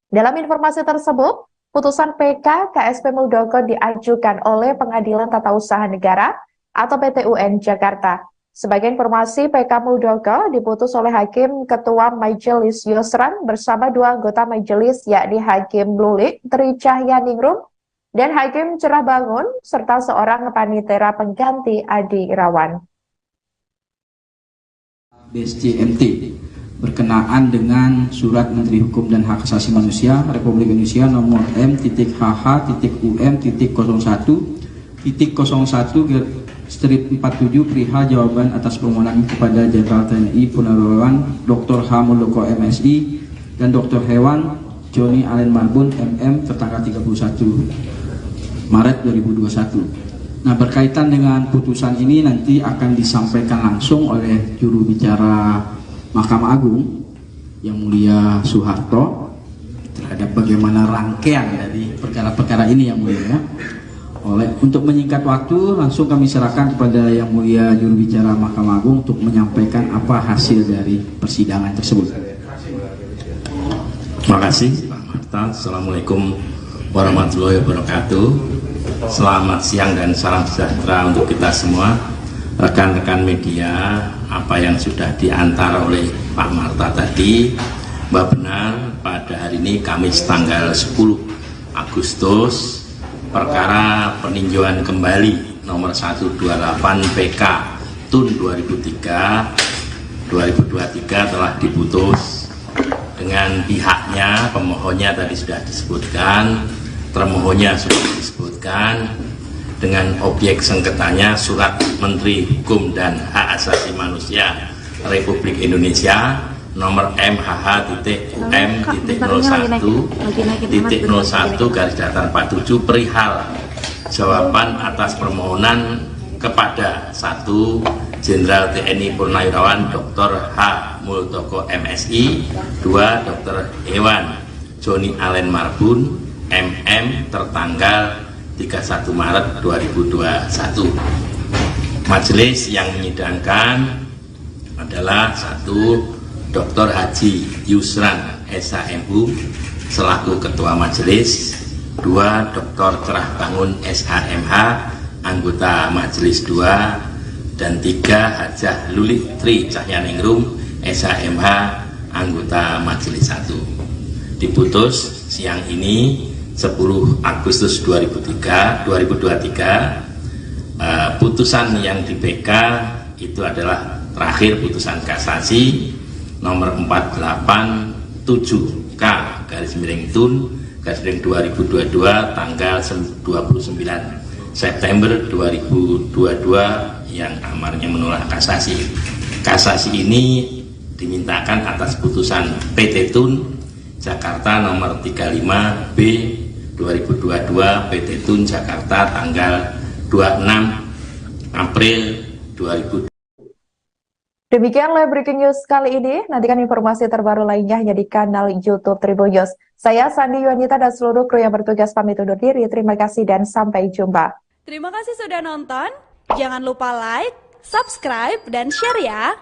Dalam informasi tersebut, putusan PK KSP Muldoko diajukan oleh Pengadilan Tata Usaha Negara atau PT UN Jakarta. Sebagai informasi, PK Muldoko diputus oleh Hakim Ketua Majelis Yusran bersama dua anggota majelis, yakni Hakim Lulik Tri Cahyaningrum dan Hakim Cerah Bangun, serta seorang panitera pengganti Adi Irawan. BSJMT berkenaan dengan Surat Menteri Hukum dan Hak Asasi Manusia Republik Indonesia nomor M.HH.UM.01/47 perihal jawaban atas permohonan kepada Jenderal TNI Purnawirawan Dr. H. Muldoko MSI dan Dr. Hewan Joni Allen Marbun MM tertanggal 31 Maret 2021. Nah, berkaitan dengan putusan ini nanti akan disampaikan langsung oleh juru bicara Mahkamah Agung yang mulia Soeharto terhadap bagaimana rangkaian dari perkara-perkara ini yang mulia. Untuk menyingkat waktu, langsung kami serahkan kepada yang mulia juru bicara Mahkamah Agung untuk menyampaikan apa hasil dari persidangan tersebut. Terima kasih Pak Marta. Assalamualaikum warahmatullahi wabarakatuh. Selamat siang dan salam sejahtera untuk kita semua, rekan-rekan media. Apa yang sudah diantar oleh Pak Marta tadi, Mbak benar, pada hari ini Kamis tanggal 10 Agustus, perkara peninjauan kembali nomor 128 PK TUN 2023 telah diputus dengan pihaknya. Pemohonnya tadi sudah disebutkan, termohonnya sudah disebutkan, dengan objek sengketanya Surat Menteri Hukum dan Hak Asasi Manusia Republik Indonesia nomor MHH.UM.01/47 perihal jawaban atas permohonan kepada 1. Jenderal TNI Purnawirawan Dr. H. Muldoko MSI, 2. Dr. Hewan Joni Allen Marbun MM tertanggal 31 Maret 2021. Majelis yang menyidangkan adalah 1. Dr. Haji Yusran SHMU selaku Ketua Majelis, 2. Dr. Cerah Bangun SHMH anggota Majelis 2, dan 3. Hajah Lulik Tri Cahyaningrum SHMH anggota Majelis 1. Diputus siang ini 10 Agustus 2023. Putusan yang di PK itu adalah terakhir putusan kasasi nomor 487K/TUN/2022 tanggal 29 September 2022 yang amarnya menolak kasasi. Kasasi ini dimintakan atas putusan PT TUN Jakarta nomor 35B 2022 PT TUN Jakarta tanggal 26 April 2022. Demikian live breaking news kali ini. Nantikan informasi terbaru lainnya hanya di kanal YouTube Tribun News. Saya Sandi Yuanita dan seluruh kru yang bertugas pamit undur diri. Terima kasih dan sampai jumpa. Terima kasih sudah nonton. Jangan lupa like, subscribe, dan share ya.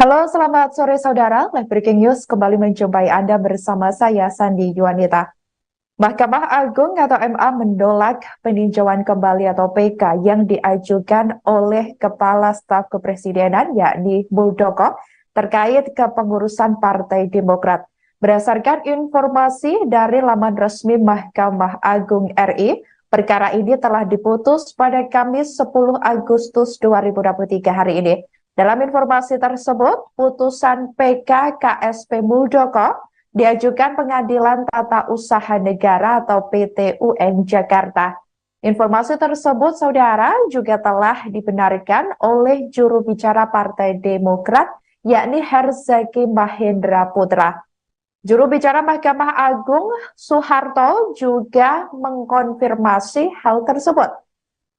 Halo, selamat sore saudara. Live Breaking News kembali menjumpai Anda bersama saya, Sandi Yuanita. Mahkamah Agung atau MA menolak peninjauan kembali atau PK yang diajukan oleh Kepala Staf Kepresidenan yakni Muldoko terkait kepengurusan Partai Demokrat. Berdasarkan informasi dari laman resmi Mahkamah Agung RI, perkara ini telah diputus pada Kamis 10 Agustus 2023 hari ini. Dalam informasi tersebut, putusan PK KSP Muldoko diajukan Pengadilan Tata Usaha Negara atau PT UN Jakarta. Informasi tersebut, saudara, juga telah dibenarkan oleh juru bicara Partai Demokrat, yakni Herzaki Mahendra Putra. Juru bicara Mahkamah Agung, Soeharto, juga mengkonfirmasi hal tersebut.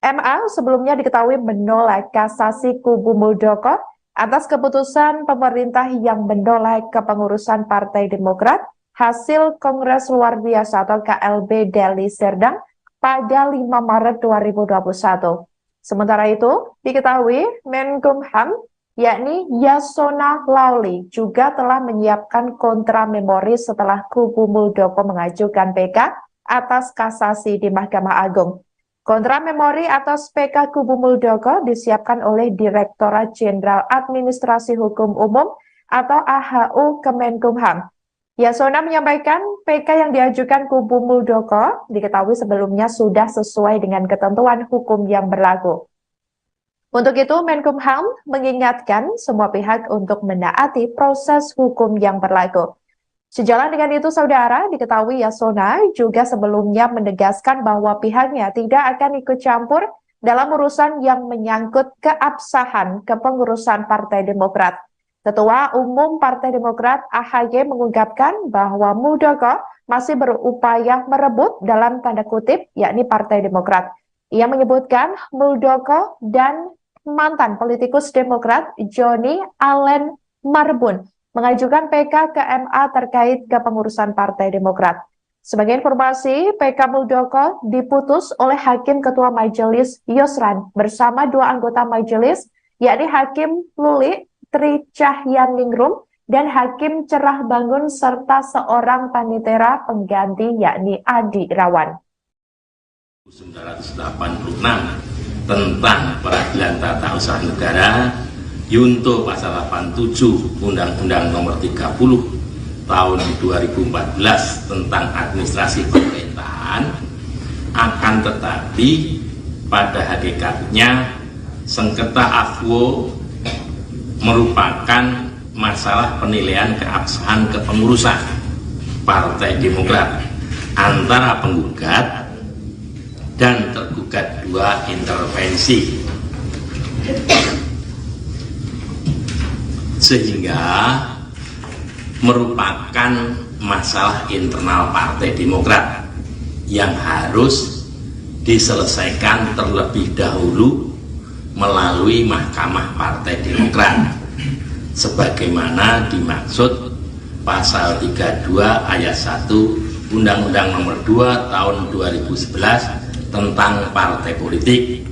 MA sebelumnya diketahui menolak kasasi kubu Muldoko atas keputusan pemerintah yang menolak kepengurusan Partai Demokrat hasil Kongres Luar Biasa atau KLB Deli Serdang pada 5 Maret 2021. Sementara itu, diketahui Menkumham yakni Yasona Lawli juga telah menyiapkan kontra memori setelah kubu Muldoko mengajukan PK atas kasasi di Mahkamah Agung. Kontra memori atas PK kubu Muldoko disiapkan oleh Direktorat Jenderal Administrasi Hukum Umum atau AHU Kemenkumham. Yasona menyampaikan PK yang diajukan kubu Muldoko diketahui sebelumnya sudah sesuai dengan ketentuan hukum yang berlaku. Untuk itu, Menkumham mengingatkan semua pihak untuk menaati proses hukum yang berlaku. Sejalan dengan itu, saudara, diketahui Yasona juga sebelumnya menegaskan bahwa pihaknya tidak akan ikut campur dalam urusan yang menyangkut keabsahan kepengurusan Partai Demokrat. Ketua Umum Partai Demokrat AHY mengungkapkan bahwa Muldoko masih berupaya merebut dalam tanda kutip, yakni Partai Demokrat. Ia menyebutkan Muldoko dan mantan politikus Demokrat Johnny Allen Marbun mengajukan PK ke MA terkait kepengurusan Partai Demokrat. Sebagai informasi, PK Muldoko diputus oleh Hakim Ketua Majelis Yusran bersama 2 anggota majelis, yakni Hakim Luli Tri Cahyaningrum dan Hakim Cerah Bangun serta seorang panitera pengganti yakni Adi Irawan. 986 tentang Peradilan Tata Usaha Negara Yunto pasal 87 Undang-Undang Nomor 30 Tahun 2014 tentang Administrasi Pemerintahan, akan tetapi pada hakikatnya sengketa AFWO merupakan masalah penilaian keabsahan kepengurusan Partai Demokrat antara penggugat dan tergugat 2 intervensi, sehingga merupakan masalah internal Partai Demokrat yang harus diselesaikan terlebih dahulu melalui Mahkamah Partai Demokrat sebagaimana dimaksud pasal 32 ayat 1 Undang-Undang Nomor 2 Tahun 2011 tentang partai politik.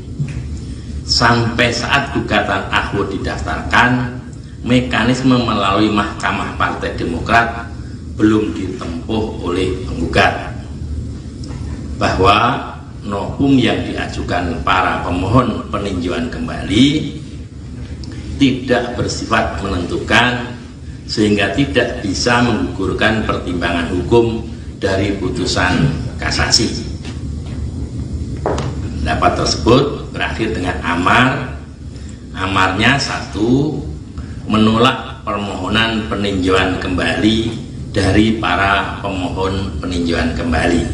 Sampai saat gugatan AHWO didaftarkan, mekanisme melalui Mahkamah Partai Demokrat belum ditempuh oleh penggugat, bahwa novum yang diajukan para pemohon peninjauan kembali tidak bersifat menentukan sehingga tidak bisa menggugurkan pertimbangan hukum dari putusan kasasi. Pendapat tersebut berakhir dengan amar. Amarnya 1, menolak permohonan peninjauan kembali dari para pemohon peninjauan kembali.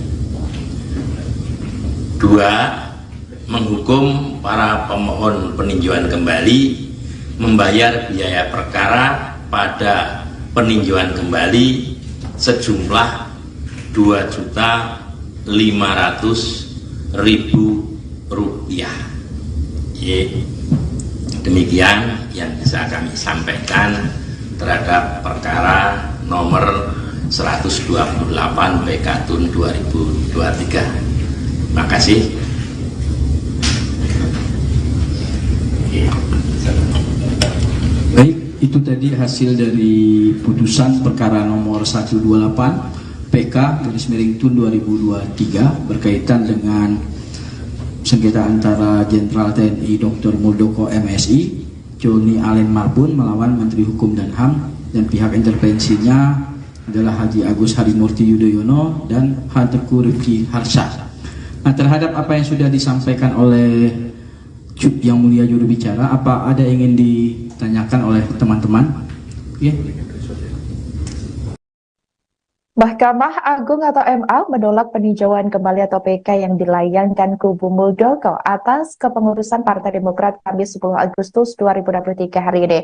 2, menghukum para pemohon peninjauan kembali membayar biaya perkara pada peninjauan kembali sejumlah Rp2.500.000. Demikian yang bisa kami sampaikan terhadap perkara nomor 128 PK Tun 2023. Terima kasih. Baik, Itu tadi hasil dari putusan perkara nomor 128 PK garis miring TUN 2023 berkaitan dengan sengketa antara Jenderal TNI Dr. Muldoko MSI, Joni Allen Marbun melawan Menteri Hukum dan HAM, dan pihak intervensinya adalah Haji Agus Harimurti Yudhoyono dan Teuku Rifki Harsha. Nah, terhadap apa yang sudah disampaikan oleh Yang Mulia Juru Bicara, apa ada yang ingin ditanyakan oleh teman-teman? Oke. Mahkamah Agung atau MA menolak peninjauan kembali atau PK yang dilayangkan kubu Muldoko atas kepengurusan Partai Demokrat Kamis 10 Agustus 2023 hari ini.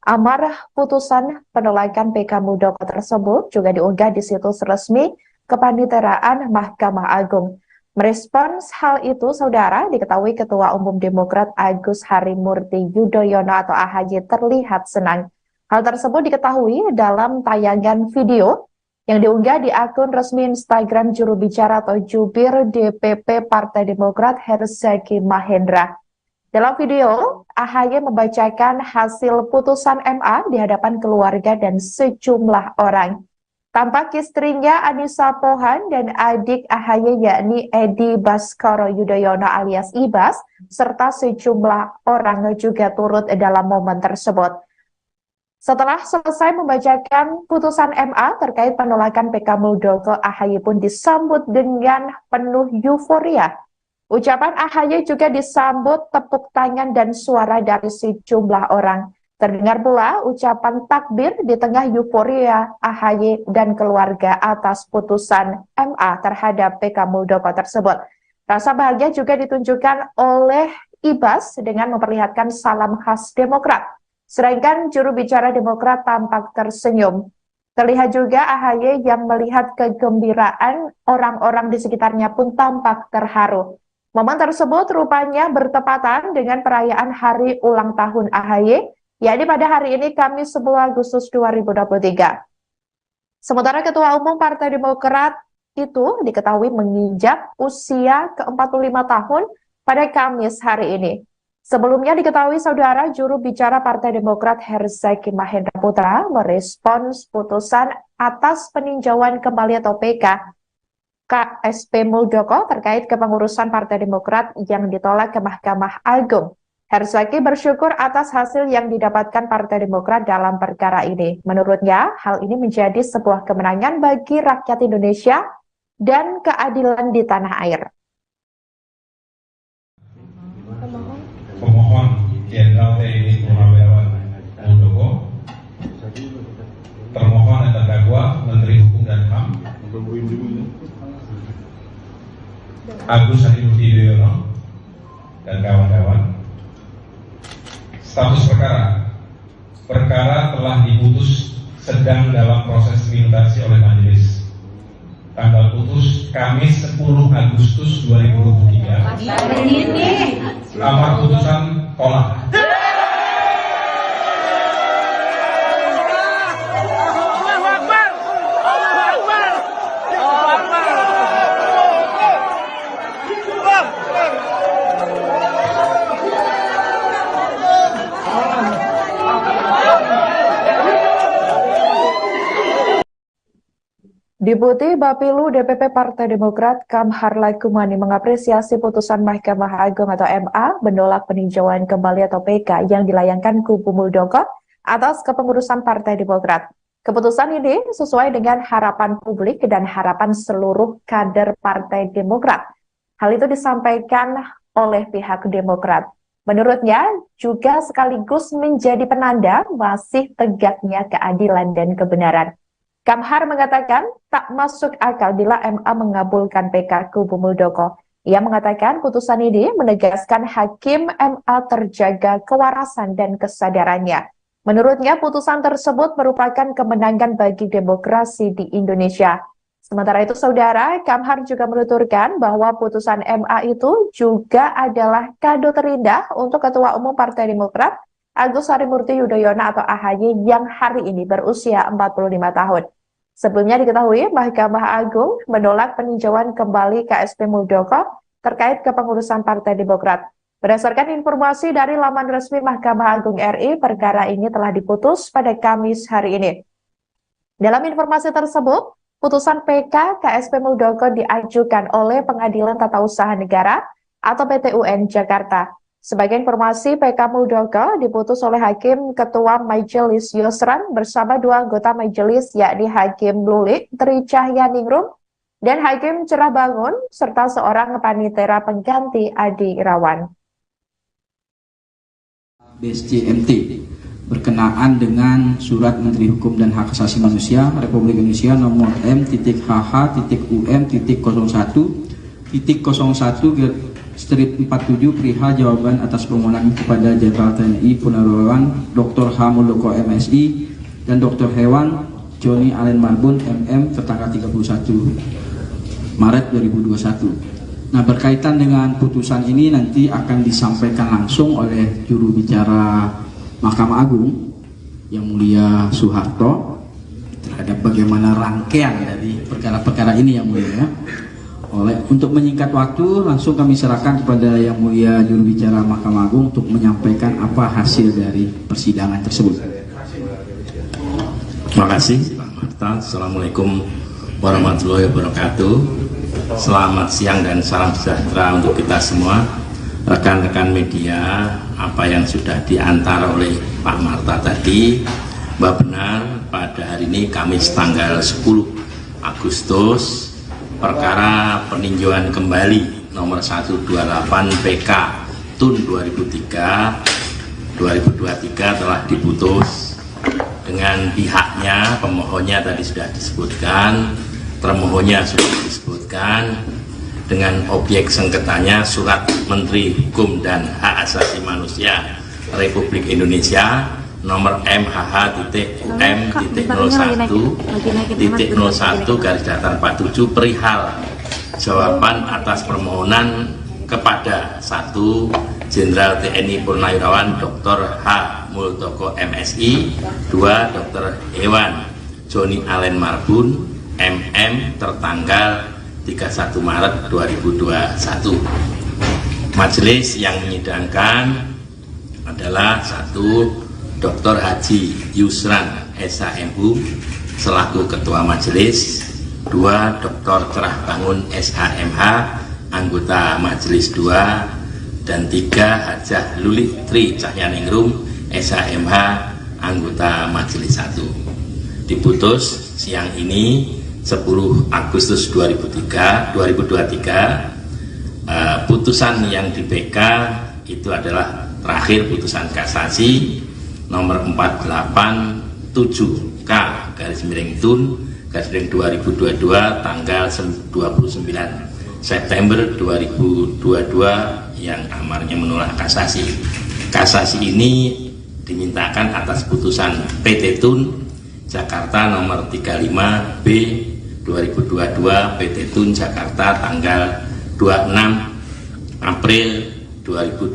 Amar putusan penolakan PK Muldoko tersebut juga diunggah di situs resmi Kepaniteraan Mahkamah Agung. Merespons hal itu, saudara, diketahui Ketua Umum Demokrat Agus Harimurti Yudhoyono atau AHY terlihat senang. Hal tersebut diketahui dalam tayangan video yang diunggah di akun resmi Instagram juru bicara atau jubir DPP Partai Demokrat Herzaki Mahendra. Dalam video, AHY membacakan hasil putusan MA di hadapan keluarga dan sejumlah orang. Tampak istrinya Anissa Pohan dan adik AHY yakni Edi Baskoro Yudhoyono alias Ibas, serta sejumlah orang juga turut dalam momen tersebut. Setelah selesai membacakan putusan MA terkait penolakan PK Muldoko, AHY pun disambut dengan penuh euforia. Ucapan AHY juga disambut tepuk tangan dan suara dari sejumlah orang. Terdengar pula ucapan takbir di tengah euforia AHY dan keluarga atas putusan MA terhadap PK Muldoko tersebut. Rasa bahagia juga ditunjukkan oleh Ibas dengan memperlihatkan salam khas Demokrat. Sedangkan juru bicara Demokrat tampak tersenyum. Terlihat juga AHY yang melihat kegembiraan orang-orang di sekitarnya pun tampak terharu. Momen tersebut rupanya bertepatan dengan perayaan hari ulang tahun AHY, yakni pada hari ini Kamis 10 Agustus 2023. Sementara Ketua Umum Partai Demokrat itu diketahui menginjak usia ke-45 tahun pada Kamis hari ini. Sebelumnya diketahui saudara juru bicara Partai Demokrat Herzaki Mahendra Putra merespons putusan atas peninjauan kembali atau PK KSP Muldoko terkait kepengurusan Partai Demokrat yang ditolak ke Mahkamah Agung. Herzaki bersyukur atas hasil yang didapatkan Partai Demokrat dalam perkara ini. Menurutnya, hal ini menjadi sebuah kemenangan bagi rakyat Indonesia dan keadilan di tanah air. Pemohon Jenderal TNI Purnawirawan Muldoko, termohon dan terdakwa Menteri Hukum dan HAM Agus Harimurti Yudhoyono dan kawan-kawan. Status perkara telah diputus sedang dalam proses minutasi oleh majelis. Tanggal putus Kamis 10 Agustus 2023. Amar putusan tolak. Deputi Bapilu DPP Partai Demokrat Kamhar Laikumani mengapresiasi putusan Mahkamah Agung atau MA menolak peninjauan kembali atau PK yang dilayangkan kubu Muldoko atas kepengurusan Partai Demokrat. Keputusan ini sesuai dengan harapan publik dan harapan seluruh kader Partai Demokrat. Hal itu disampaikan oleh pihak Demokrat. Menurutnya juga sekaligus menjadi penanda masih tegaknya keadilan dan kebenaran. Kamhar mengatakan tak masuk akal bila MA mengabulkan PK kubu Muldoko. Ia mengatakan putusan ini menegaskan hakim MA terjaga kewarasan dan kesadarannya. Menurutnya putusan tersebut merupakan kemenangan bagi demokrasi di Indonesia. Sementara itu saudara, Kamhar juga menuturkan bahwa putusan MA itu juga adalah kado terindah untuk Ketua Umum Partai Demokrat Agus Harimurti Yudhoyono atau AHY yang hari ini berusia 45 tahun. Sebelumnya diketahui Mahkamah Agung menolak peninjauan kembali KSP Muldoko terkait kepengurusan Partai Demokrat. Berdasarkan informasi dari laman resmi Mahkamah Agung RI, perkara ini telah diputus pada Kamis hari ini. Dalam informasi tersebut, putusan PK KSP Muldoko diajukan oleh Pengadilan Tata Usaha Negara atau PT UN Jakarta. Sebagai informasi, PK Muldoko diputus oleh Hakim Ketua Majelis Yusran bersama dua anggota majelis, yakni Hakim Lulik Tri Cahyaningrum dan Hakim Cerah Bangun, serta seorang panitera pengganti Adi Irawan. BSJMT berkenaan dengan Surat Menteri Hukum dan Hak Asasi Manusia Republik Indonesia nomor M.HH.UM.01/47 perihal jawaban atas permohonan kepada Jenderal TNI Purnawirawan Dr. H. Muldoko MSI dan Dr. Hewan Joni Allen Marbun MM tertanggal 31 Maret 2021. Nah, berkaitan dengan putusan ini nanti akan disampaikan langsung oleh juru bicara Mahkamah Agung yang mulia Soeharto terhadap bagaimana rangkaian dari perkara-perkara ini yang mulia. Untuk menyingkat waktu, langsung kami serahkan kepada yang mulia juru bicara Mahkamah Agung untuk menyampaikan apa hasil dari persidangan tersebut. Terima kasih Pak Marta. Assalamualaikum warahmatullahi wabarakatuh. Selamat siang dan salam sejahtera untuk kita semua, rekan-rekan media. Apa yang sudah diantar oleh Pak Marta tadi, Mbak benar, pada hari ini Kamis tanggal 10 Agustus, perkara peninjauan kembali nomor 128 PK TUN 2023 telah diputus dengan pihaknya. Pemohonnya tadi sudah disebutkan, termohonnya sudah disebutkan, dengan objek sengketanya Surat Menteri Hukum dan Hak Asasi Manusia Republik Indonesia nomor MHH.UM.01/47 perihal jawaban atas permohonan kepada 1. Jenderal TNI Purnawirawan Dr. H. Muldoko MSI, 2. Dr. Hewan Joni Allen Marbun MM tertanggal 31 Maret 2021. Majelis yang menyidangkan adalah 1. Dr. Haji Yusran SHMU selaku Ketua Majelis, 2. Dr. Cerah Bangun SHMH anggota Majelis 2, dan 3. Hajah Lulik Tri Cahyaningrum SHMH anggota Majelis 1. Diputus siang ini 10 Agustus 2023. Putusan yang di PK itu adalah terakhir putusan kasasi nomor 487K/TUN/2022 tanggal 29 September 2022 yang amarnya menolak kasasi. Kasasi ini dimintakan atas putusan PT TUN Jakarta nomor 35B 2022 PT TUN Jakarta tanggal 26 April 2022.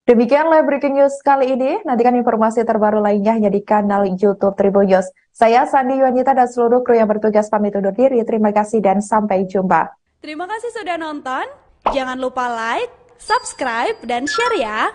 Demikian live breaking news kali ini. Nantikan informasi terbaru lainnya hanya di kanal YouTube Tribun News. Saya Sandi Yuanita dan seluruh kru yang bertugas pamit undur diri. Terima kasih dan sampai jumpa. Terima kasih sudah nonton. Jangan lupa like, subscribe, dan share ya.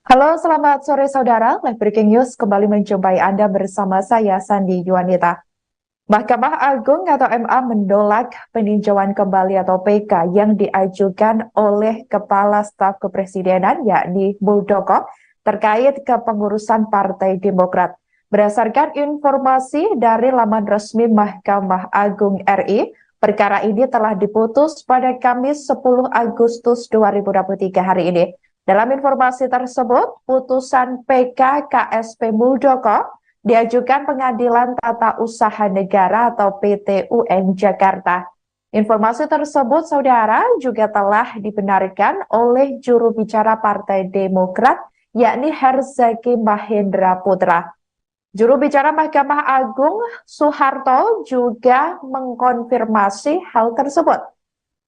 Halo, selamat sore saudara. Live Breaking News kembali menjumpai Anda bersama saya, Sandi Yuwanita. Mahkamah Agung atau MA menolak peninjauan kembali atau PK yang diajukan oleh Kepala Staf Kepresidenan yakni Muldoko terkait kepengurusan Partai Demokrat. Berdasarkan informasi dari laman resmi Mahkamah Agung RI, perkara ini telah diputus pada Kamis 10 Agustus 2023 hari ini. Dalam informasi tersebut, putusan PK KSP Muldoko diajukan Pengadilan Tata Usaha Negara atau PT UN Jakarta. Informasi tersebut, saudara, juga telah dibenarkan oleh juru bicara Partai Demokrat, yakni Herzaki Mahendra Putra. Juru bicara Mahkamah Agung, Soeharto, juga mengkonfirmasi hal tersebut.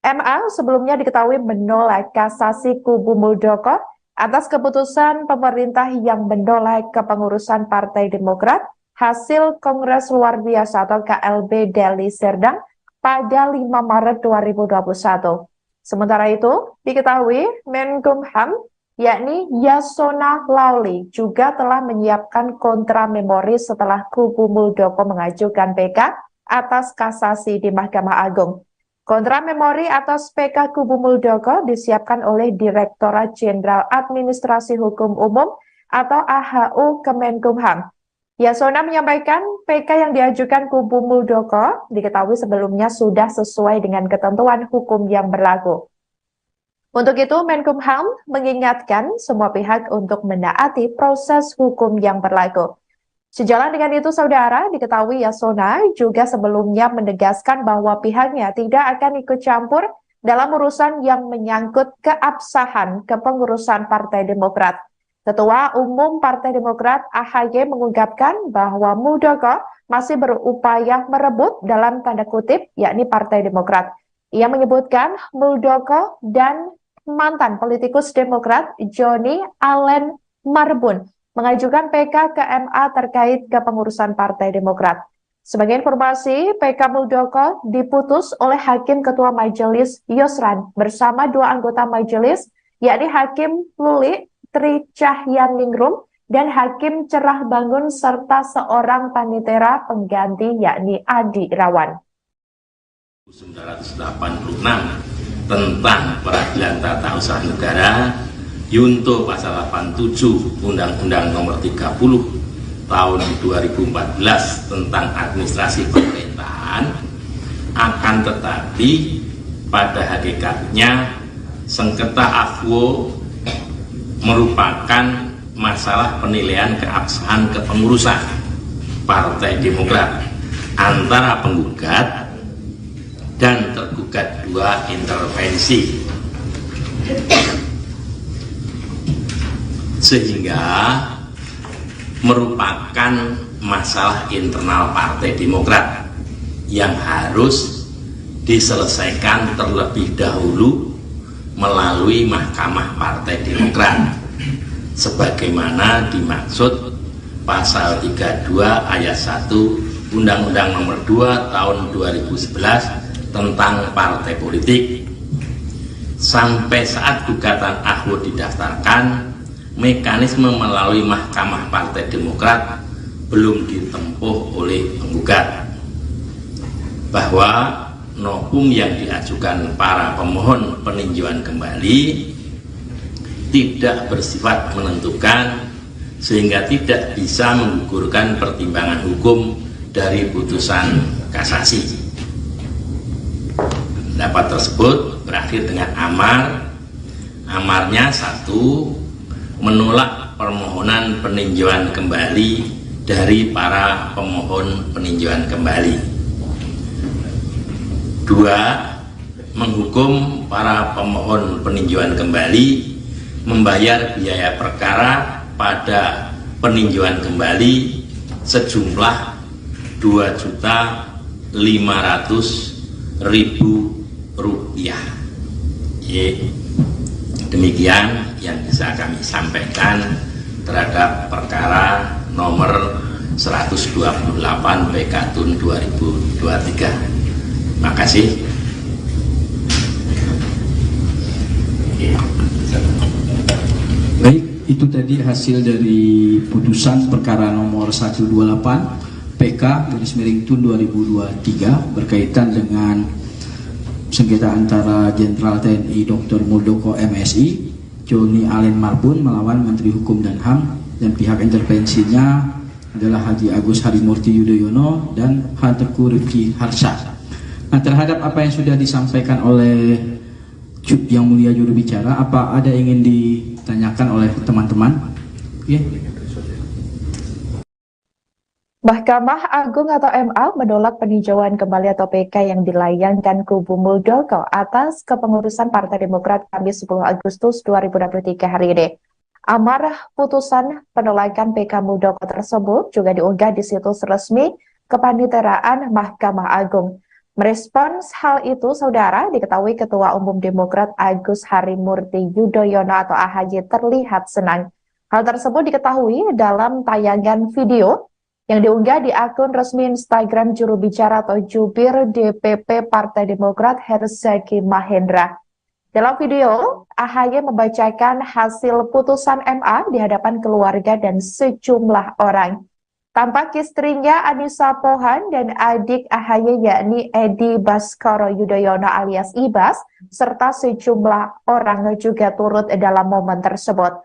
MA sebelumnya diketahui menolak kasasi kubu Muldoko atas keputusan pemerintah yang menolak kepengurusan Partai Demokrat hasil Kongres Luar Biasa atau KLB Deli Serdang pada 5 Maret 2021. Sementara itu, diketahui Menkumham yakni Yasona Lawli juga telah menyiapkan kontra memori setelah kubu Muldoko mengajukan PK atas kasasi di Mahkamah Agung. Kontra memori atas PK kubu Muldoko disiapkan oleh Direktorat Jenderal Administrasi Hukum Umum atau AHU Kemenkumham. Yasona menyampaikan PK yang diajukan kubu Muldoko diketahui sebelumnya sudah sesuai dengan ketentuan hukum yang berlaku. Untuk itu, Menkumham mengingatkan semua pihak untuk menaati proses hukum yang berlaku. Sejalan dengan itu, saudara, diketahui Yasona juga sebelumnya menegaskan bahwa pihaknya tidak akan ikut campur dalam urusan yang menyangkut keabsahan kepengurusan Partai Demokrat. Ketua Umum Partai Demokrat AHY mengungkapkan bahwa Muldoko masih berupaya merebut dalam tanda kutip, yakni Partai Demokrat. Ia menyebutkan Muldoko dan mantan politikus Demokrat Johnny Allen Marbun mengajukan PK ke MA terkait kepengurusan Partai Demokrat. Sebagai informasi, PK Muldoko diputus oleh Hakim Ketua Majelis Yusran bersama 2 anggota majelis, yakni Hakim Luli Tri Cahyaningrum dan Hakim Cerah Bangun serta seorang panitera pengganti yakni Adi Irawan. 1986 tentang Peradilan Tata Usaha Negara, Yunto pasal 87 Undang-Undang Nomor 30 tahun 2014 tentang administrasi pemerintahan, akan tetapi pada hakikatnya sengketa AFWO merupakan masalah penilaian keabsahan kepengurusan Partai Demokrat antara penggugat dan tergugat 2 intervensi, sehingga merupakan masalah internal Partai Demokrat yang harus diselesaikan terlebih dahulu melalui Mahkamah Partai Demokrat sebagaimana dimaksud pasal 32 ayat 1 Undang-Undang Nomor 2 tahun 2011 tentang partai politik. Sampai saat gugatan AHWO didaftarkan, mekanisme melalui Mahkamah Partai Demokrat belum ditempuh oleh penggugat, bahwa novum yang diajukan para pemohon peninjauan kembali tidak bersifat menentukan sehingga tidak bisa menggugurkan pertimbangan hukum dari putusan kasasi. Pendapat tersebut berakhir dengan amar. Amarnya 1, menolak permohonan peninjauan kembali dari para pemohon peninjauan kembali. 2, menghukum para pemohon peninjauan kembali membayar biaya perkara pada peninjauan kembali sejumlah Rp2.500.000. Demikian yang bisa kami sampaikan terhadap perkara nomor 128 PK TUN 2023. Terima kasih. Baik, Itu tadi hasil dari putusan perkara nomor 128 PK garis miring TUN 2023 berkaitan dengan sengketa antara Jenderal TNI Dr. Muldoko MSI, Joni Allen Marbun melawan Menteri Hukum dan HAM, dan pihak intervensinya adalah Haji Agus Harimurti Yudhoyono dan Teuku Rifki Harsha. Nah, terhadap apa yang sudah disampaikan oleh Yang Mulia Juru Bicara, apa ada yang ingin ditanyakan oleh teman-teman? Oke. Mahkamah Agung atau MA menolak peninjauan kembali atau PK yang dilayangkan kubu Muldoko atas kepengurusan Partai Demokrat Kamis 10 Agustus 2023 hari ini. Amar putusan penolakan PK Muldoko tersebut juga diunggah di situs resmi Kepaniteraan Mahkamah Agung. Merespons hal itu, saudara, diketahui Ketua Umum Demokrat Agus Harimurti Yudhoyono atau AHY terlihat senang. Hal tersebut diketahui dalam tayangan video yang diunggah di akun resmi Instagram juru bicara atau jubir DPP Partai Demokrat Herzaki Mahendra. Dalam video, AHY membacakan hasil putusan MA di hadapan keluarga dan sejumlah orang. Tampak istrinya Anissa Pohan dan adik AHY yakni Edi Baskoro Yudhoyono alias Ibas, serta sejumlah orang juga turut dalam momen tersebut.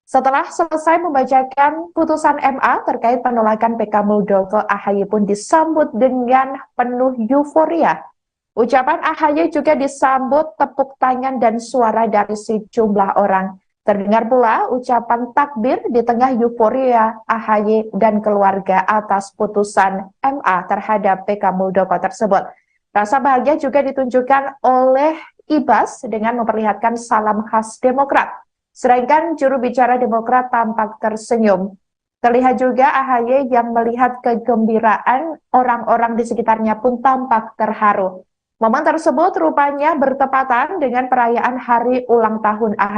Setelah selesai membacakan putusan MA terkait penolakan PK Muldoko, AHY pun disambut dengan penuh euforia. Ucapan AHY juga disambut tepuk tangan dan suara dari sejumlah orang. Terdengar pula ucapan takbir di tengah euforia AHY dan keluarga atas putusan MA terhadap PK Muldoko tersebut. Rasa bahagia juga ditunjukkan oleh Ibas dengan memperlihatkan salam khas Demokrat. Sedangkan juru bicara Demokrat tampak tersenyum. Terlihat juga AHY yang melihat kegembiraan orang-orang di sekitarnya pun tampak terharu. Momen tersebut rupanya bertepatan dengan perayaan hari ulang tahun AHY